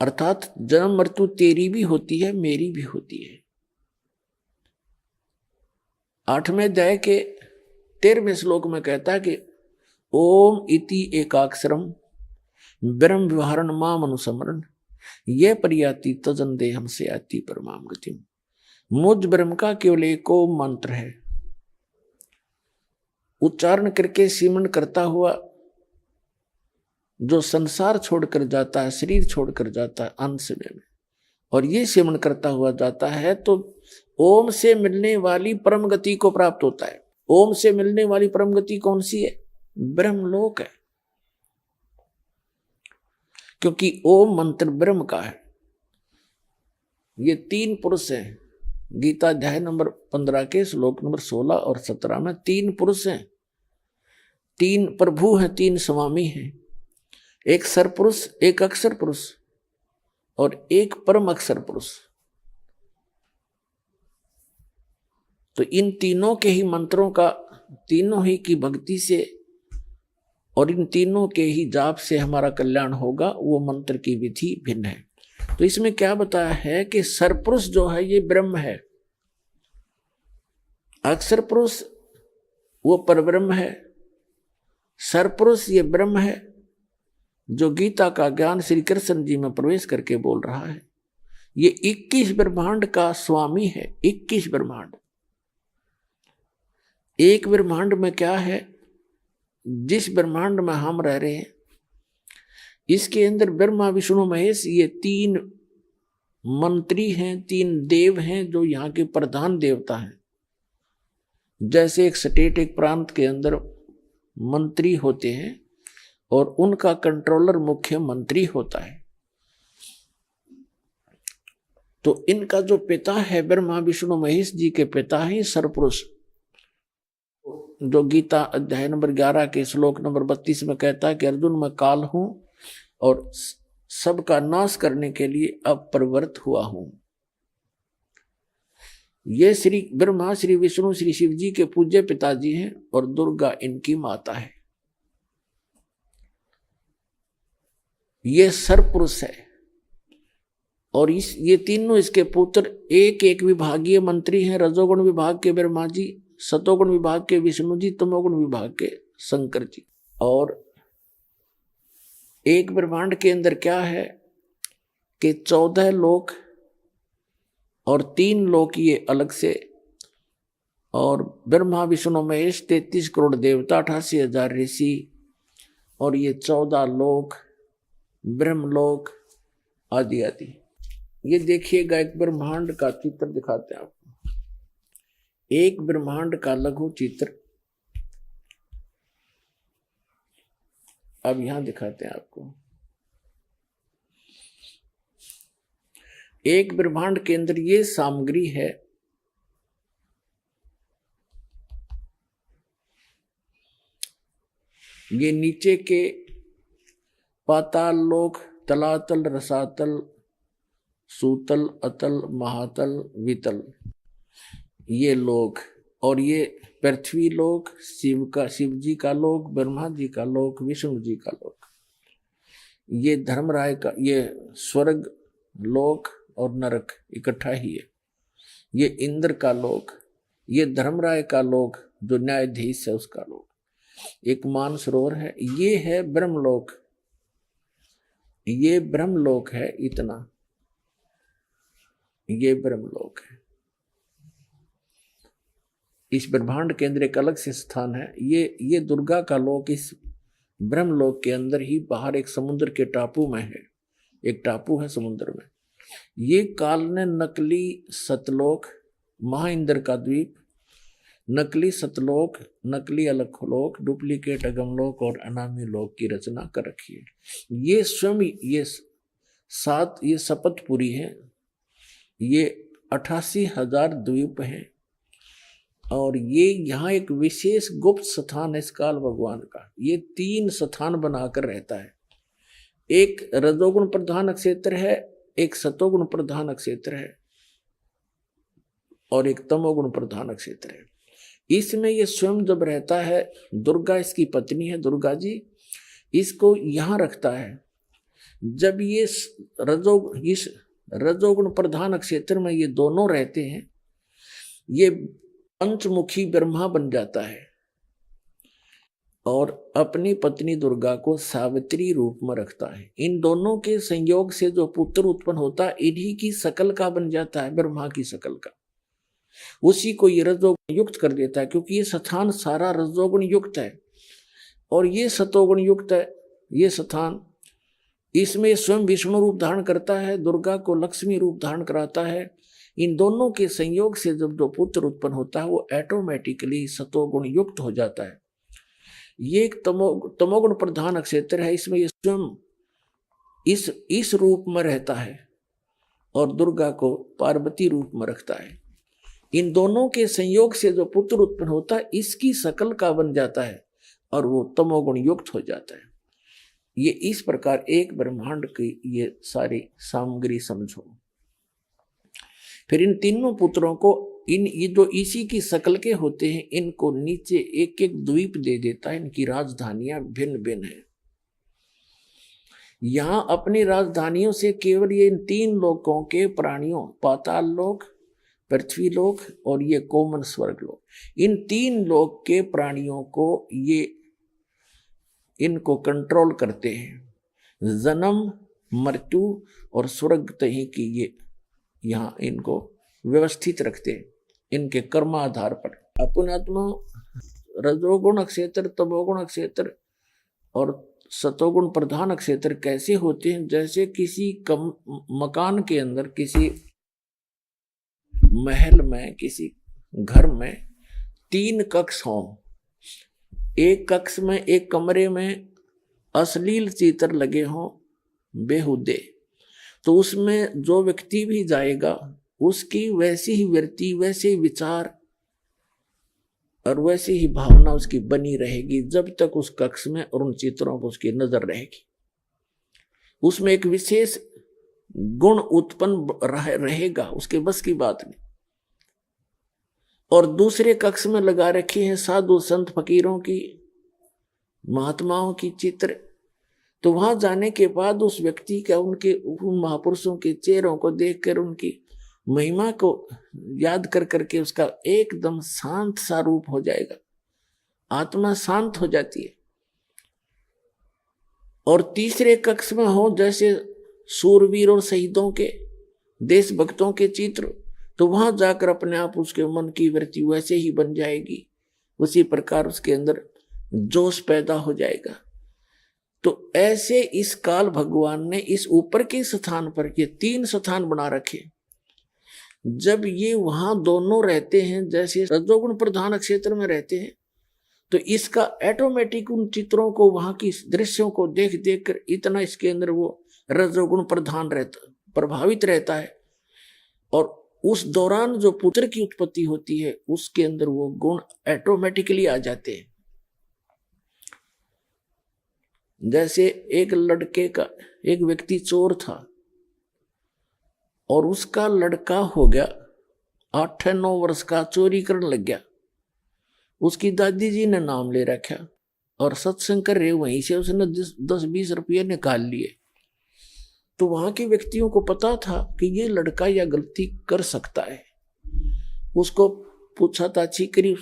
अर्थात जन्म मृत्यु तेरी भी होती है, मेरी भी होती है। 8वें अध्याय के 13वें श्लोक में कहता है कि ओम इति एकाक्षरम ब्रह्म व्यवहारण माम अनुसमरण ये परियाति तजन दे हमसे आती परमाम गति। मुझ ब्रह्म का केवल एक मंत्र है, उच्चारण करके सीमन करता हुआ जो संसार छोड़कर जाता है, शरीर छोड़कर जाता है अंत समय में, और ये सेवन करता हुआ जाता है तो ओम से मिलने वाली परम गति को प्राप्त होता है। ओम से मिलने वाली परम गति कौन सी है? ब्रह्मलोक है, क्योंकि ओम मंत्र ब्रह्म का है। ये 3 पुरुष हैं। गीता अध्याय नंबर 15 के श्लोक नंबर 16 और 17 में 3 पुरुष हैं, 3 प्रभु हैं, 3 स्वामी हैं। एक सरपुरुष, एक अक्षर पुरुष और एक परम अक्षर पुरुष। तो इन तीनों के ही मंत्रों का, तीनों ही की भक्ति से और इन तीनों के ही जाप से हमारा कल्याण होगा। वो मंत्र की विधि भिन्न है। तो इसमें क्या बताया है कि सरपुरुष जो है ये ब्रह्म है, अक्षर पुरुष वो परब्रह्म है, सरपुरुष ये ब्रह्म है जो गीता का ज्ञान श्री कृष्ण जी में प्रवेश करके बोल रहा है। ये 21 ब्रह्मांड का स्वामी है। 21 ब्रह्मांड, एक ब्रह्मांड में क्या है, जिस ब्रह्मांड में हम रह रहे हैं इसके अंदर ब्रह्मा विष्णु महेश ये 3 मंत्री हैं, 3 देव हैं जो यहाँ के प्रधान देवता हैं। जैसे एक स्टेट, एक प्रांत के अंदर मंत्री होते हैं और उनका कंट्रोलर मुख्य मंत्री होता है, तो इनका जो पिता है ब्रह्मा विष्णु महेश जी के पिता है सरपुरुष, जो गीता अध्याय नंबर 11 के श्लोक नंबर 32 में कहता है कि अर्जुन मैं काल हूं और सबका नाश करने के लिए अब प्रवृत्त हुआ हूं। ये श्री ब्रह्मा, श्री विष्णु, श्री शिव जी के पूज्य पिताजी हैं और दुर्गा इनकी माता है। ये सरपुरुष है और ये तीनों इसके पुत्र एक एक विभागीय मंत्री हैं। रजोगुण विभाग के ब्रह्मा जी, सतोगुण विभाग के विष्णु जी, तमोगुण विभाग के शंकर जी। और एक ब्रह्मांड के अंदर क्या है कि 14 लोक और 3 लोक ये अलग से, और ब्रह्मा विष्णु महेश 33 करोड़ देवता, 88,000 ऋषि, और ये 14 लोक, ब्रह्मलोक आदि आदि। ये देखिएगा, एक ब्रह्मांड का चित्र दिखाते हैं आपको, एक ब्रह्मांड का लघु चित्र अब यहां दिखाते हैं आपको। एक ब्रह्मांड के अंदर ये सामग्री है, ये नीचे के पाताल लोक, तलातल, रसातल, सूतल, अतल, महातल, वितल, ये लोक, और ये पृथ्वी लोक, शिव जी का लोक, ब्रह्मा जी का लोक, विष्णु जी का लोक, ये धर्मराय का, ये स्वर्ग लोक और नरक इकट्ठा ही है। ये इंद्र का लोक, ये धर्मराय का लोक जो न्यायाधीश है उसका लोक, एक मानसरोवर है, ये है ब्रह्मलोक, ये ब्रह्मलोक है, इतना ये ब्रह्मलोक है। इस ब्रह्मांड के अंदर एक अलग से स्थान है, ये दुर्गा का लोक इस ब्रह्मलोक के अंदर ही बाहर एक समुद्र के टापू में है, एक टापू है समुद्र में। ये काल ने नकली सतलोक, महाइंद्र का द्वीप, नकली सतलोक, नकली अलखलोक, डुप्लीकेट अगमलोक और अनामी लोक की रचना कर रखी है। ये स्वयं ये शपथपुरी है, ये 88,000 द्वीप हैं और ये यहाँ एक विशेष गुप्त स्थान है इस काल भगवान का। ये 3 स्थान बनाकर रहता है, एक रजोगुण प्रधान क्षेत्र है, एक सतोगुण प्रधान क्षेत्र है और एक तमोगुण प्रधान क्षेत्र है। इसमें ये स्वयं जब रहता है, दुर्गा इसकी पत्नी है, दुर्गा जी इसको यहाँ रखता है। जब ये इस रजोगुण प्रधान क्षेत्र में ये दोनों रहते हैं, ये पंचमुखी ब्रह्मा बन जाता है और अपनी पत्नी दुर्गा को सावित्री रूप में रखता है। इन दोनों के संयोग से जो पुत्र उत्पन्न होता है इन्हीं की शकल का बन जाता है, ब्रह्मा की शकल का। उसी को ये रजोगुण युक्त कर देता है, क्योंकि ये स्थान सारा रजोगुण युक्त है और ये सतोगुण युक्त है। ये स्थान, इसमें स्वयं विष्णु रूप धारण करता है, दुर्गा को लक्ष्मी रूप धारण कराता है। इन दोनों के संयोग से जब जो पुत्र उत्पन्न होता है वो ऑटोमेटिकली सतोगुण युक्त हो जाता है। ये एक तमोगुण प्रधान क्षेत्र है, इसमें ये स्वयं इस रूप में रहता है और दुर्गा को पार्वती रूप में रखता है। इन दोनों के संयोग से जो पुत्र उत्पन्न होता है इसकी शकल का बन जाता है और वो तमोगुण युक्त हो जाता है। ये इस प्रकार एक ब्रह्मांड की ये सारी सामग्री समझो। फिर इन तीनों पुत्रों को ये जो इसी की शकल के होते हैं, इनको नीचे एक एक द्वीप दे देता है। इनकी राजधानियां भिन्न भिन्न है। यहां अपनी राजधानियों से केवल ये इन 3 लोकों के प्राणियों, पाताल लोक, पृथ्वी लोक और ये कोमन स्वर्ग लोक, इन 3 लोक के प्राणियों को ये इनको कंट्रोल करते हैं। जन्म, मृत्यु और स्वर्ग तही की ये यहाँ इनको व्यवस्थित रखते हैं इनके कर्माधार पर। अपुनात्मा रजोगुण क्षेत्र, तमोगुण क्षेत्र और सतोगुण प्रधान क्षेत्र कैसे होते हैं? जैसे किसी मकान के अंदर, किसी महल में, किसी घर में 3 कक्ष हों। एक कक्ष में, एक कमरे में अश्लील चित्र लगे हों बेहुदे, तो उसमें जो व्यक्ति भी जाएगा उसकी वैसी ही वृत्ति, वैसे ही विचार और वैसी ही भावना उसकी बनी रहेगी जब तक उस कक्ष में और उन चित्रों पर उसकी नजर रहेगी। उसमें एक विशेष गुण उत्पन्न रहेगा, उसके बस की बात नहीं। और दूसरे कक्ष में लगा रखी हैं साधु संत फकीरों की, महात्माओं की चित्र। तो वहां जाने के बाद उस व्यक्ति का, उन महापुरुषों के चेहरों को देखकर, उनकी महिमा को याद कर करके उसका एकदम शांत सा रूप हो जाएगा, आत्मा शांत हो जाती है। और तीसरे कक्ष में हो जैसे सूरवीर और शहीदों के, देशभक्तों के चित्र, तो वहां जाकर अपने आप उसके मन की वृत्ति वैसे ही बन जाएगी, उसी प्रकार उसके अंदर जोश पैदा हो जाएगा। तो ऐसे इस काल भगवान ने इस ऊपर के स्थान पर ये 3 स्थान बना रखे। जब ये वहां दोनों रहते हैं, जैसे रजोगुण प्रधान क्षेत्र में रहते हैं, तो इसका ऑटोमेटिक उन चित्रों को, वहां की दृश्यों को देख देख कर इतना इसके अंदर वो रजोगुण प्रधान प्रभावित रहता है। और उस दौरान जो पुत्र की उत्पत्ति होती है उसके अंदर वो गुण ऑटोमेटिकली आ जाते हैं। जैसे एक लड़के का, एक व्यक्ति चोर था और उसका लड़का हो गया 8-9 वर्ष का, चोरी करने लग गया। उसकी दादी जी ने नाम ले रखा और सत्संग कर रहे, वहीं से उसने 10-20 रुपये निकाल लिए। तो वहां के व्यक्तियों को पता था कि ये लड़का यह गलती कर सकता है, उसको पूछा था छिकरी,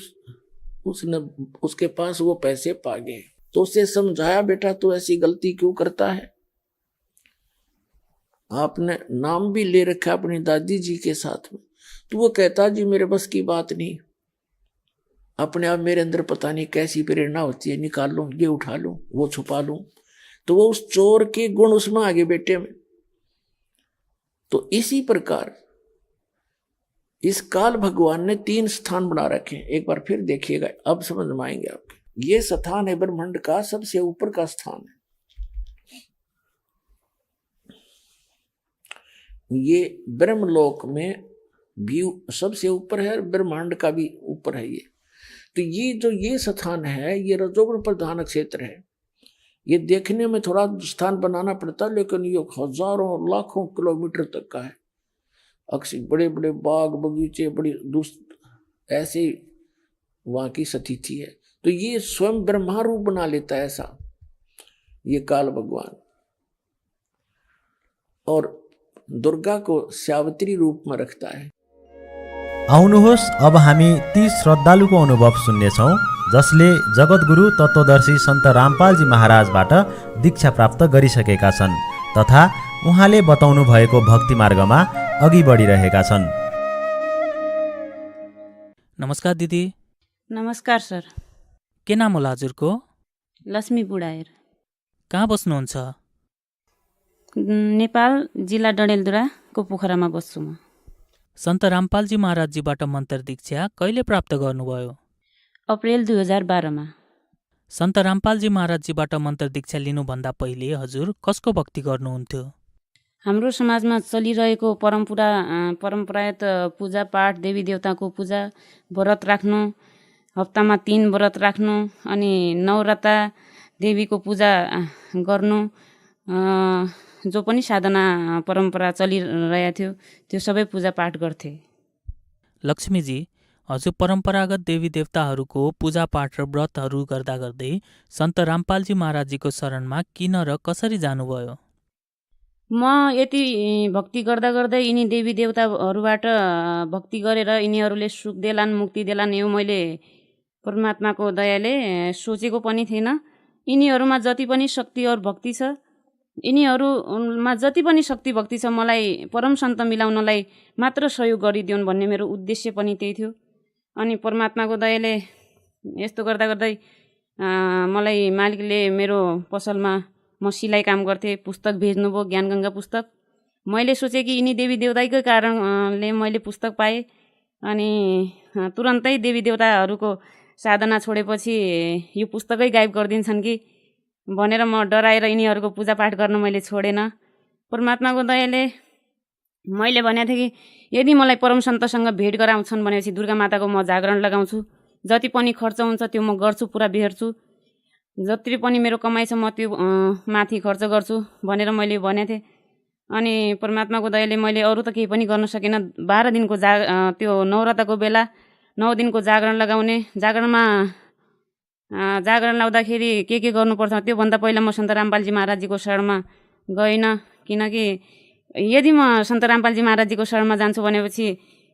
उसने उसके पास वो पैसे पा गए तो उसे समझाया, बेटा तू ऐसी गलती क्यों करता है, आपने नाम भी ले रखा अपनी दादी जी के साथ में। तो वो कहता जी मेरे बस की बात नहीं, अपने आप मेरे अंदर पता नहीं कैसी प्रेरणा होती है, निकाल लूं, ये उठा लूं, वो छुपा लूं। तो वो उस चोर के गुण उसमें आगे बेटे में। तो इसी प्रकार इस काल भगवान ने 3 स्थान बना रखे हैं। एक बार फिर देखिएगा, अब समझ में आएंगे आपके। ये स्थान है ब्रह्मांड का सबसे ऊपर का स्थान है। ये ब्रह्मलोक में भी सबसे ऊपर है, ब्रह्मांड का भी ऊपर है ये। तो ये जो ये स्थान है, ये रजोगुण प्रधान क्षेत्र है। ये देखने में थोड़ा स्थान बनाना पड़ता है, लेकिन ये हजारों लाखों किलोमीटर तक का है। अक्सर बड़े बड़े बाग बगीचे, बड़ी ऐसे वहां की स्थिति है। तो ये स्वयं ब्रह्मा रूप बना लेता है ऐसा ये काल भगवान, और दुर्गा को सावित्री रूप में रखता है। आउनुहोस् अब हामी ती श्रद्धालुको अनुभव सुन्नेछौँ जसले जगद्गुरु तत्त्वदर्शी सन्त रामपालजी महाराजबाट दीक्षा प्राप्त गरिसकेका छन् तथा उहाँले बताउनु भएको भक्ति मार्गमा अघि बढिरहेका छन्। नमस्कार दिदी। नमस्कार सर। के नाम होला हजुरको? लक्ष्मी बुढाएर। कहाँ बस्नुहुन्छ? नेपाल जिल्ला डडेलधुराको पोखरामा बस्छु म। सन्त रामपालजी महाराजजीबाट मन्त्र दीक्षा कहिले प्राप्त गर्नुभयो? अप्रेल 2012 मा। सन्त रामपालजी महाराजजीबाट मन्त्र दीक्षा लिनुभन्दा पहिले हजुर कसको भक्ति गर्नुहुन्थ्यो? हाम्रो समाजमा चलिरहेको परम्परागत पूजापाठ, देवी देवताको पूजा, व्रत राख्नु, हप्तामा 3 व्रत राख्नु, अनि नवरता देवीको पूजा गर्नु, जो पनि साधना परम्परा चलिरहेको थियो त्यो सबै पूजापाठ गर्थे। लक्ष्मीजी, हजुर परम्परागत देवी देवताहरूको पूजापाठ र व्रतहरू गर्दा गर्दै सन्त रामपालजी महाराजजीको शरणमा किन र कसरी जानुभयो? म यति भक्ति गर्दा गर्दै यिनी देवी देवताहरूबाट भक्ति गरेर यिनीहरूले सुख देलान्, मुक्ति देलान्, यो मैले परमात्माको दयाले सोचेको पनि थिएन। यिनीहरूमा जति पनि शक्ति और भक्ति छ, यिनीहरूमा जति पनि शक्ति भक्ति छ, मलाई परम सन्त मिलाउनलाई मात्र सहयोग गरिदिउन् भन्ने मेरो उद्देश्य पनि त्यही थियो। अनि परमात्माको दयाले यस्तो गर्दा गर्दै मलाई मालिकले मेरो पसलमा म सिलाइ काम गर्थेँ, पुस्तक भेज्नुभयो, ज्ञानगङ्गा पुस्तक। मैले सोचेँ कि यिनी देवी देवताकै कारणले मैले पुस्तक पाएँ, अनि तुरन्तै देवी देवताहरूको साधना छोडेपछि यो पुस्तकै गायब गरिदिन्छन् कि भनेर म डराएर यिनीहरूको पूजापाठ गर्न मैले छोडेन। परमात्माको दयाले मैले भनेको थिएँ कि यदि मलाई परम सन्तसँग भेट गराउँछन् भनेपछि दुर्गा माताको म जागरण लगाउँछु, जति पनि खर्च हुन्छ त्यो म गर्छु, पुरा बेहोर्छु, जति पनि मेरो कमाइ छ म त्यो माथि खर्च गर्छु भनेर मैले भनेको थिएँ। अनि परमात्माको दयाले मैले अरू त केही पनि गर्न सकिनँ। 12 दिनको त्यो नवरताको बेला 9 दिनको जागरण लगाउने, जागरण लाउँदाखेरि के गर्नुपर्छ त्योभन्दा पहिला म सन्त रामपालजी महाराजजीको शरणमा गइनँ, किनकि यदि म सन्त रामपालजी महाराजजीको शरणमा जान्छु भनेपछि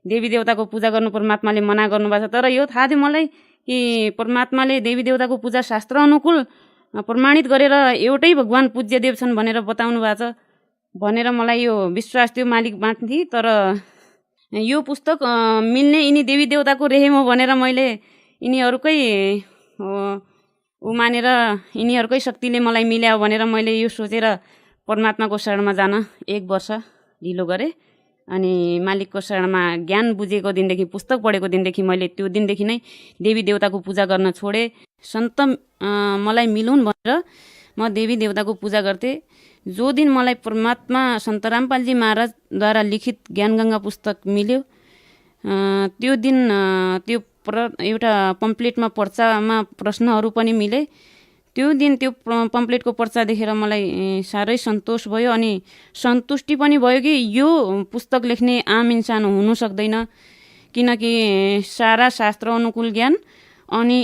देवी देवताको पूजा गर्नु परमात्माले मना गर्नुभएको छ। तर यो थाहा थियो मलाई कि परमात्माले देवी देवताको पूजा शास्त्र अनुकूल प्रमाणित गरेर एउटै भगवान पूज्य देव छन् भनेर बताउनु भएको छ भनेर मलाई यो विश्वास थियो मालिकबाट थिए। तर यो पुस्तक मिल्ने यिनी देवी देवताको रहेम हो भनेर मैले यिनीहरूकै मानेर यिनीहरूकै शक्तिले मलाई मिल्यायो भनेर मैले यो सोचेर परमात्माको शरणमा जान 1 वर्ष ढिलो गरेँ। अनि मालिकको शरणमा ज्ञान बुझेको दिनदेखि, पुस्तक पढेको दिनदेखि मैले त्यो दिनदेखि नै देवी देवताको पूजा गर्न छोडेँ। सन्त मलाई मिलुन् भनेर म देवी देवताको पूजा गर्थेँ। जो दिन मलाई परमात्मा सन्त रामपालजी महाराजद्वारा लिखित ज्ञानगङ्गा पुस्तक मिल्यो, त्यो दिन त्यो एउटा पम्पलेटमा पर्चामा प्रश्नहरू पनि मिले। त्यो दिन त्यो पम्पलेटको पर्चा देखेर मलाई साह्रै सन्तोष भयो, अनि सन्तुष्टि पनि भयो कि यो पुस्तक लेख्ने आम इन्सान हुनु सक्दैन, किनकि सारा शास्त्र अनुकूल ज्ञान अनि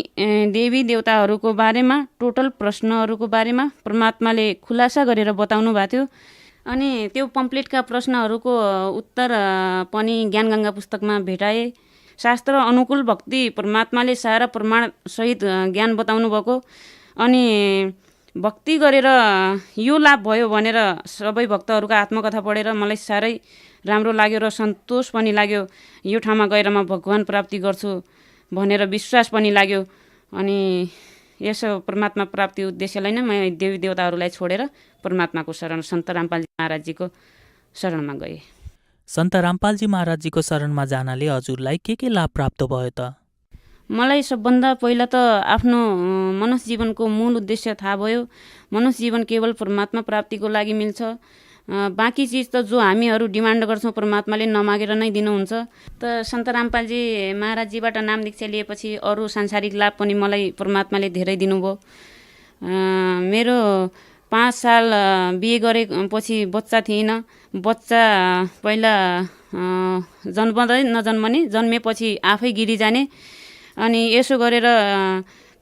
देवी देवताहरूको बारेमा टोटल प्रश्नहरूको बारेमा परमात्माले खुलासा गरेर बताउनु भएको थियो। अनि त्यो पम्पलेटका प्रश्नहरूको उत्तर पनि ज्ञानगङ्गा पुस्तकमा भेटाए। शास्त्र अनुकूल भक्ति परमात्माले सारा प्रमाणसहित ज्ञान बताउनु भएको। अनि भक्ति गरेर यो लाभ भयो भनेर सबै भक्तहरूका आत्मकथा पढेर मलाई साह्रै राम्रो लाग्यो र सन्तोष पनि लाग्यो। यो ठाउँमा गएर म भगवान प्राप्ति गर्छु भनेर विश्वास पनि लाग्यो। अनि यसो परमात्मा प्राप्ति उद्देश्यलाई नै म देवी देवताहरूलाई छोडेर परमात्माको शरण सन्त रामपालजी महाराजजीको शरणमा गएँ। सन्त रामपालजी महाराजजीको शरणमा जानाले हजुरलाई के लाभ प्राप्त भयो त? मलाई सबभन्दा पहिला त आफ्नो मनुष्य जीवनको मूल उद्देश्य थाहा भयो। मनुष्य जीवन केवल परमात्मा प्राप्तिको लागि मिल्छ। बाँकी चिज त जो हामीहरू डिमान्ड गर्छौँ परमात्माले नमागेर नै दिनुहुन्छ। त सन्त रामपालजी महाराजजीबाट नाम दीक्षा लिएपछि अरू सांसारिक लाभ पनि मलाई परमात्माले धेरै दिनुभयो। मेरो 5 साल बिहे गरेपछि बच्चा थिइनँ। बच्चा पहिला जन्मदै नजन्मने, जन्मेपछि आफै गिरी जाने। अनि यसो गरेर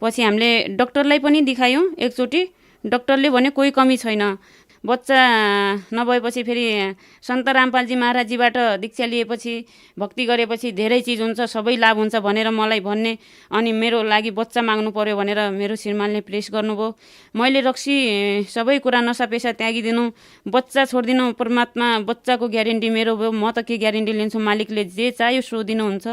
पछि हामीले डक्टरलाई पनि देखायौँ एकचोटि। डक्टरले भने कोही कमी छैन। बच्चा नभएपछि फेरि सन्त रामपालजी महाराजजीबाट दीक्षा लिएपछि भक्ति गरेपछि धेरै चिज हुन्छ, सबै लाभ हुन्छ भनेर मलाई भन्ने। अनि मेरो लागि बच्चा माग्नु पर्यो भनेर मेरो श्रीमानले प्रेस गर्नुभयो। मैले रक्सी सबै कुरा नसा पेसा त्यागिदिनु, बच्चा छोडिदिनु। परमात्मा बच्चाको ग्यारेन्टी मेरो भयो। म त के ग्यारेन्टी लिन्छु, मालिकले जे चाह्यो सो दिनुहुन्छ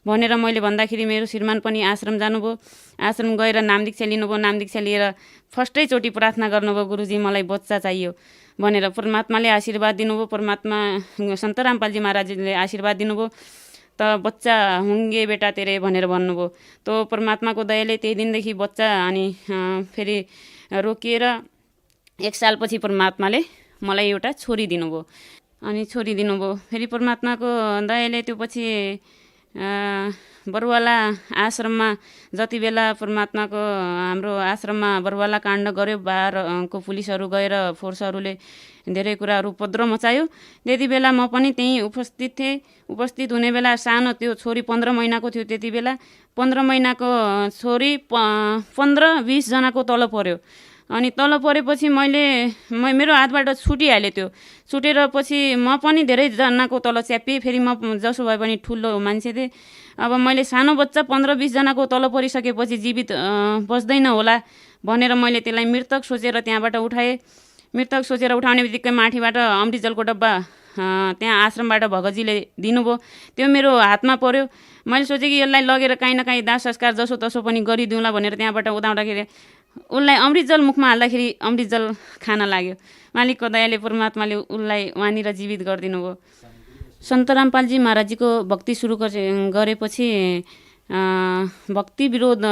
भनेर मैले भन्दाखेरि मेरो श्रीमान पनि आश्रम जानुभयो। आश्रम गएर नाम दीक्षा लिनुभयो। नाम दीक्षा लिएर फर्स्टैचोटि प्रार्थना गर्नुभयो, गुरुजी मलाई बच्चा चाहियो भनेर। परमात्माले आशीर्वाद दिनुभयो। परमात्मा सन्त रामपालजी महाराजले आशीर्वाद दिनुभयो। त बच्चा हुँगे बेटा तेरे भनेर भन्नुभयो। तो परमात्माको दयाले त्यही दिनदेखि बच्चा अनि फेरि रोकिएर 1 सालपछि परमात्माले मलाई एउटा छोरी दिनुभयो। अनि छोरी दिनुभयो फेरि परमात्माको दयाले। त्यो पछि बरुवाला आश्रममा जति बेला परमात्माको हाम्रो आश्रममा बरुवाला काण्ड गर्यो, बाह्रको पुलिसहरू गएर फोर्सहरूले धेरै कुराहरू उपद्रव मचायो। त्यति बेला म पनि त्यहीँ उपस्थित थिएँ। उपस्थित हुने बेला सानो त्यो छोरी 15 महिनाको थियो। त्यति बेला 15 महिनाको छोरी 15-20 जनाको तल पर्यो। अनि तल परेपछि मेरो हातबाट छुटिहाल्यो। त्यो छुटेर पछि म पनि धेरैजनाको तल च्यापिएँ। फेरि म जसो भए पनि ठुलो मान्छे थिएँ। अब मैले सानो बच्चा 15-20 जनाको तल परिसकेपछि जीवित बस्दैन होला भनेर मैले त्यसलाई मृतक सोचेर त्यहाँबाट उठाएँ। मृतक सोचेर उठाउने बित्तिकै माथिबाट अमृतजलको डब्बा त्यहाँ आश्रमबाट भगतजीले दिनुभयो। त्यो मेरो हातमा पर्यो। मैले सोचेँ कि यसलाई लगेर काहीँ न काहीँ दाह संस्कार जसो तसो पनि गरिदिउँला भनेर त्यहाँबाट उताउँदाखेरि उसलाई अमृतजल मुखमा हाल्दाखेरि अमृतजल खान लाग्यो। मालिकको दयाले परमात्माले उसलाई वहाँनिर जीवित गरिदिनु भयो। सन्त रामपालजी महाराजजीको भक्ति सुरु गरेपछि भक्ति विरोध,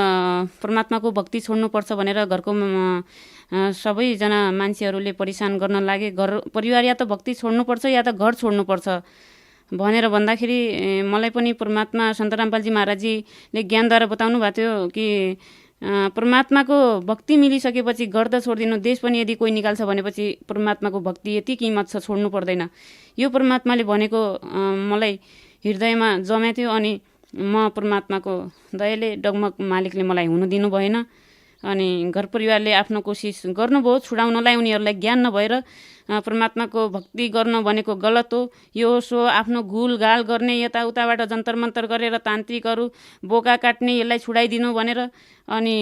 परमात्माको भक्ति छोड्नुपर्छ भनेर घरको सबैजना मान्छेहरूले परेशान गर्न लागे। घर परिवार या त भक्ति छोड्नुपर्छ या त घर छोड्नुपर्छ भनेर भन्दाखेरि मलाई पनि परमात्मा सन्त रामपालजी महाराजजीले ज्ञानद्वारा बताउनु भएको थियो कि परमात्माको भक्ति मिलिसकेपछि घर त छोडिदिनु, देश पनि यदि कोही निकाल्छ भनेपछि परमात्माको भक्ति यति किमत छ, छोड्नु पर्दैन। यो परमात्माले भनेको मलाई हृदयमा जमेको थियो। अनि म परमात्माको दयाले डगमग मालिकले मलाई हुनु दिनु भएन। अनि घर परिवारले आफ्नो कोसिस गर्नुभयो छुडाउनलाई। उनीहरूलाई ज्ञान नभएर परमात्माको भक्ति गर्न भनेको गलत हो, यो सो आफ्नो घुलघाल गर्ने, यताउताबाट जन्तर मन्तर गरेर तान्त्रिकहरू बोका काट्ने, यसलाई छुडाइदिनु भनेर अनि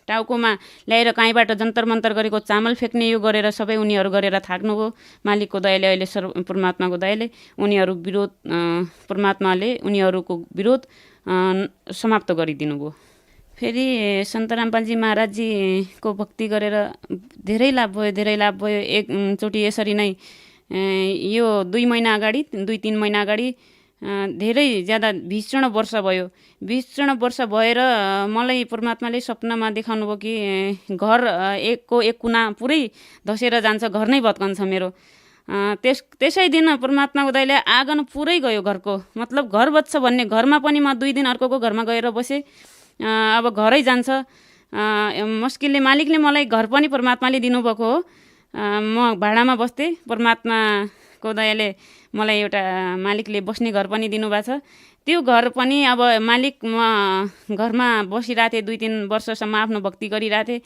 टाउकोमा ल्याएर काहीँबाट जन्तर मन्तर गरेको चामल फ्याँक्ने यो गरेर सबै उनीहरू गरेर थाक्नुभयो। मालिकको दयाले अहिले परमात्माको दयाले उनीहरू विरोध, परमात्माले उनीहरूको विरोध समाप्त गरिदिनु भयो। फेरि सन्त रामपालजी महाराजजीको भक्ति गरेर धेरै लाभ भयो, धेरै लाभ भयो। एकचोटि यसरी नै यो 2 महिना अगाडि, 2-3 महिना अगाडि धेरै ज्यादा 20 वर्ष भयो। 20 वर्ष भएर मलाई परमात्माले सपनामा देखाउनु भयो कि घर एक कुना पुरै धसेर जान्छ, घर नै भत्कन्छ मेरो। त्यसै दिन परमात्माको दयाले आँगन पुरै गयो घरको। मतलब घर बच्छ भन्ने, घरमा पनि म 2 दिन अर्कोको घरमा गएर बसेँ। अब घरै जान्छ मुस्किलले। मालिकले मलाई घर पनि परमात्माले दिनुभएको हो। म भाडामा बस्थेँ, परमात्माको दयाले मलाई एउटा मालिकले बस्ने घर पनि दिनुभएको छ। त्यो घर पनि अब मालिक म घरमा बसिरहेको थिएँ 2-3 वर्षसम्म आफ्नो भक्ति गरिरहेको थिएँ।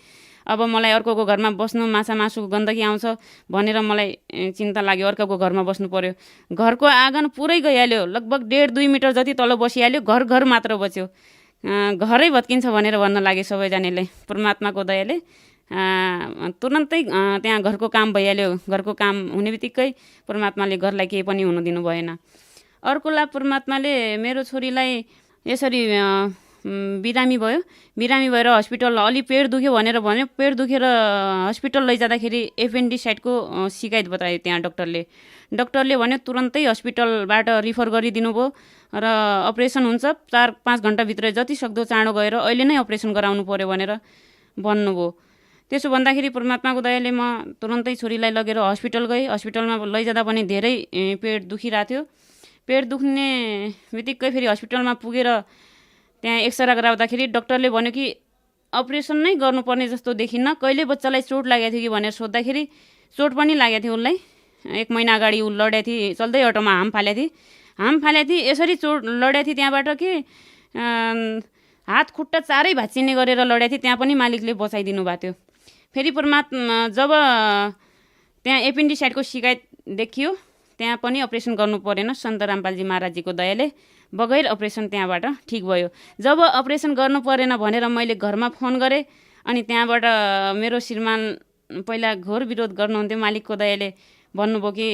अब मलाई अर्कोको घरमा बस्नु, माछा मासुको गन्दगी आउँछ भनेर मलाई चिन्ता लाग्यो, अर्कोको घरमा बस्नु पर्यो। घरको आँगन पुरै गइहाल्यो, लगभग 1.5-2 मिटर जति तल बसिहाल्यो, घर मात्र बच्यो। घरै भत्किन्छ भनेर भन्न लाग्यो सबैजनाले। परमात्माको दयाले तुरन्तै त्यहाँ घरको काम भइहाल्यो। घरको काम हुने बित्तिकै परमात्माले घरलाई केही पनि हुनु दिनु भएन। अर्को लाभ परमात्माले मेरो छोरीलाई यसरी बिरामी भयो। बिरामी भएर हस्पिटल अलि पेट दुख्यो भनेर भन्यो। पेट दुखेर हस्पिटल लैजाँदाखेरि एपेन्डिसाइटको शिकायत बतायो त्यहाँ डक्टरले भन्यो तुरन्तै हस्पिटलबाट रिफर गरिदिनु भयो र अपरेसन हुन्छ 4-5 घन्टाभित्र जति सक्दो चाँडो गएर अहिले नै अपरेसन गराउनु पर्यो भनेर भन्नुभयो। त्यसो भन्दाखेरि परमात्माको दयाले म तुरन्तै छोरीलाई लगेर हस्पिटल गएँ। हस्पिटलमा लैजाँदा पनि धेरै पेट दुखिरहेको थियो। पेट दुख्ने बित्तिकै फेरि हस्पिटलमा पुगेर त्यहाँ एक्सरा गराउँदाखेरि डक्टरले भन्यो कि अपरेसन नै गर्नुपर्ने जस्तो देखिन्न, कहिले बच्चालाई चोट लागेको थियो कि भनेर सोद्धाखेरि चोट पनि लागेको थियो उसलाई। 1 महिना अगाडि ऊ लडेको थिए, चल्दै अटोमा हाम फालेको थिए। यसरी चोट लडेको थिए त्यहाँबाट कि हात खुट्टा चारै भाँचिने गरेर लडेको थिए। त्यहाँ पनि मालिकले बचाइदिनु भएको थियो। फेरि परमात्मा जब त्यहाँ एपेन्डिसाइटको शिकायत देखियो त्यहाँ पनि अपरेसन गर्नु परेन। सन्त रामपालजी महाराजजीको दयाले बगैर अपरेसन त्यहाँबाट ठिक भयो। जब अपरेसन गर्नु परेन भनेर मैले घरमा फोन गरेँ अनि त्यहाँबाट मेरो श्रीमान पहिला घोर विरोध गर्नुहुन्थ्यो। मालिकको दयाले भन्नुभयो कि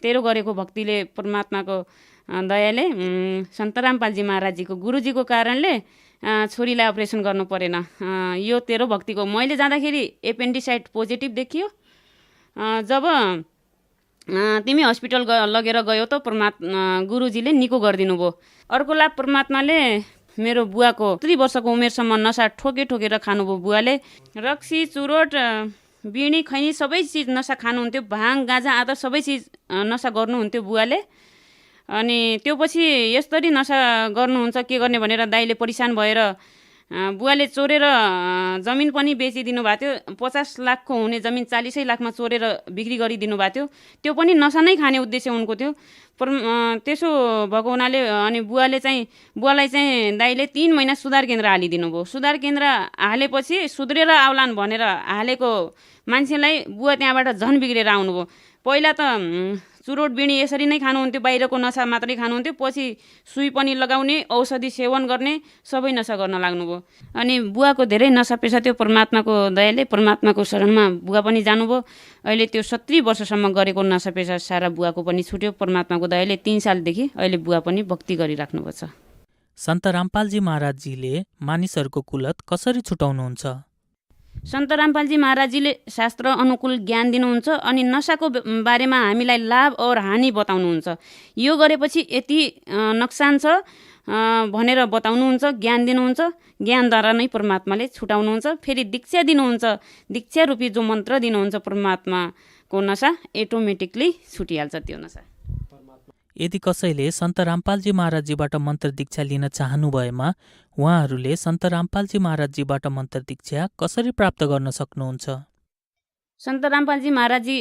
तेरो गरेको भक्तिले परमात्माको दयाले सन्त रामपालजी महाराजजीको गुरुजीको कारणले छोरीलाई अपरेसन गर्नु परेन, यो तेरो भक्तिको। मैले जाँदाखेरि एपेन्डिसाइट पोजिटिभ देखियो। जब तिमी हस्पिटल लगेर गयो त गुरुजीले निको गरिदिनु भयो। अर्को लाभ परमात्माले मेरो बुवाको 3 वर्षको उमेरसम्म नसा ठोकेर खानुभयो। बुवाले रक्सी, चुरोट, बिँडी, खैनी सबै चिज नसा खानुहुन्थ्यो। भाङ, गाँजा, आदर सबै चिज नसा गर्नुहुन्थ्यो बुवाले। अनि त्यो पछि यसरी नसा गर्नुहुन्छ के गर्ने भनेर दाइले परिसान भएर बुवाले चोरेर जमिन पनि बेचिदिनु भएको थियो। 50 लाखको हुने जमिन 40 लाखमा चोरेर बिक्री गरिदिनु भएको थियो। त्यो पनि नसा नै खाने उद्देश्य उनको थियो। त्यसो भएको हुनाले अनि बुवालाई चाहिँ दाइले 3 महिना सुधार केन्द्र हालिदिनु भयो। सुधार केन्द्र हालेपछि सुध्रेर आउलान् भनेर हालेको मान्छेलाई बुवा त्यहाँबाट झन् बिग्रेर आउनुभयो। पहिला त चुरोट बिँडी यसरी नै खानुहुन्थ्यो, बाहिरको नसा मात्रै खानुहुन्थ्यो। पछि सुई पनि लगाउने, औषधि सेवन गर्ने, सबै नसा गर्न लाग्नुभयो। अनि बुवाको धेरै नसा पेसा थियो। परमात्माको दयाले परमात्माको शरणमा बुवा पनि जानुभयो। अहिले त्यो 70 वर्षसम्म गरेको नसा पेसा सारा बुवाको पनि छुट्यो। परमात्माको दयाले 3 सालदेखि अहिले बुवा पनि भक्ति गरिराख्नुभएको छ। सन्त रामपालजी महाराजजीले मानिसहरूको कुलत कसरी छुटाउनुहुन्छ? सन्त रामपालजी महाराजजीले शास्त्र अनुकूल ज्ञान दिनुहुन्छ अनि नसाको बारेमा हामीलाई लाभ और हानि बताउनुहुन्छ। यो गरेपछि यति नोक्सान छ भनेर बताउनुहुन्छ, ज्ञान दिनुहुन्छ। ज्ञानद्वारा नै परमात्माले छुटाउनुहुन्छ। फेरि दीक्षा दिनुहुन्छ। दीक्षा रूपी जो मन्त्र दिनुहुन्छ परमात्माको नसा एटोमेटिकली छुटिहाल्छ त्यो नसा। यदि कसैले सन्त रामपालजी महाराजजीबाट मन्त्र दीक्षा लिन चाहनु भएमा उहाँहरूले सन्त रामपालजी महाराजजीबाट मन्त्र दीक्षा कसरी प्राप्त गर्न सक्नुहुन्छ? सन्त रामपालजी महाराजजी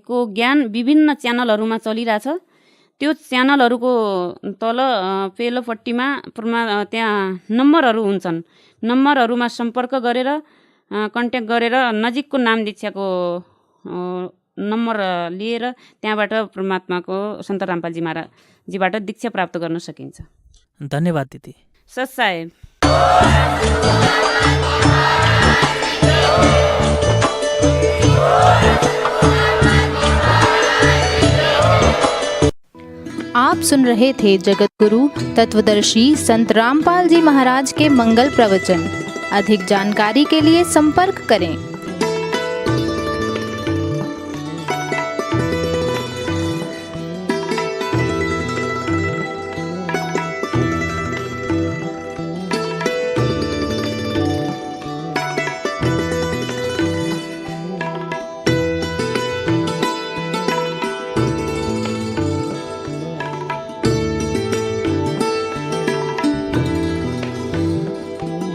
को ज्ञान विभिन्न च्यानलहरूमा चलिरहेछ। त्यो च्यानलहरूको तल पेलोपट्टिमा त्यहाँ नम्बरहरू हुन्छन्। नम्बरहरूमा सम्पर्क गरेर कन्ट्याक्ट गरेर नजिकको नाम दीक्षाको नम्बर लिएर त्यहाँबाट परमात्माको सन्त रामपालजी महाराजजीबाट दीक्षा प्राप्त गर्न सकिन्छ। धन्यवाद दिदी। सत साहेब। आप सुन रहे थे जगत गुरु तत्वदर्शी संत रामपाल जी महाराज के मंगल प्रवचन। अधिक जानकारी के लिए संपर्क करें।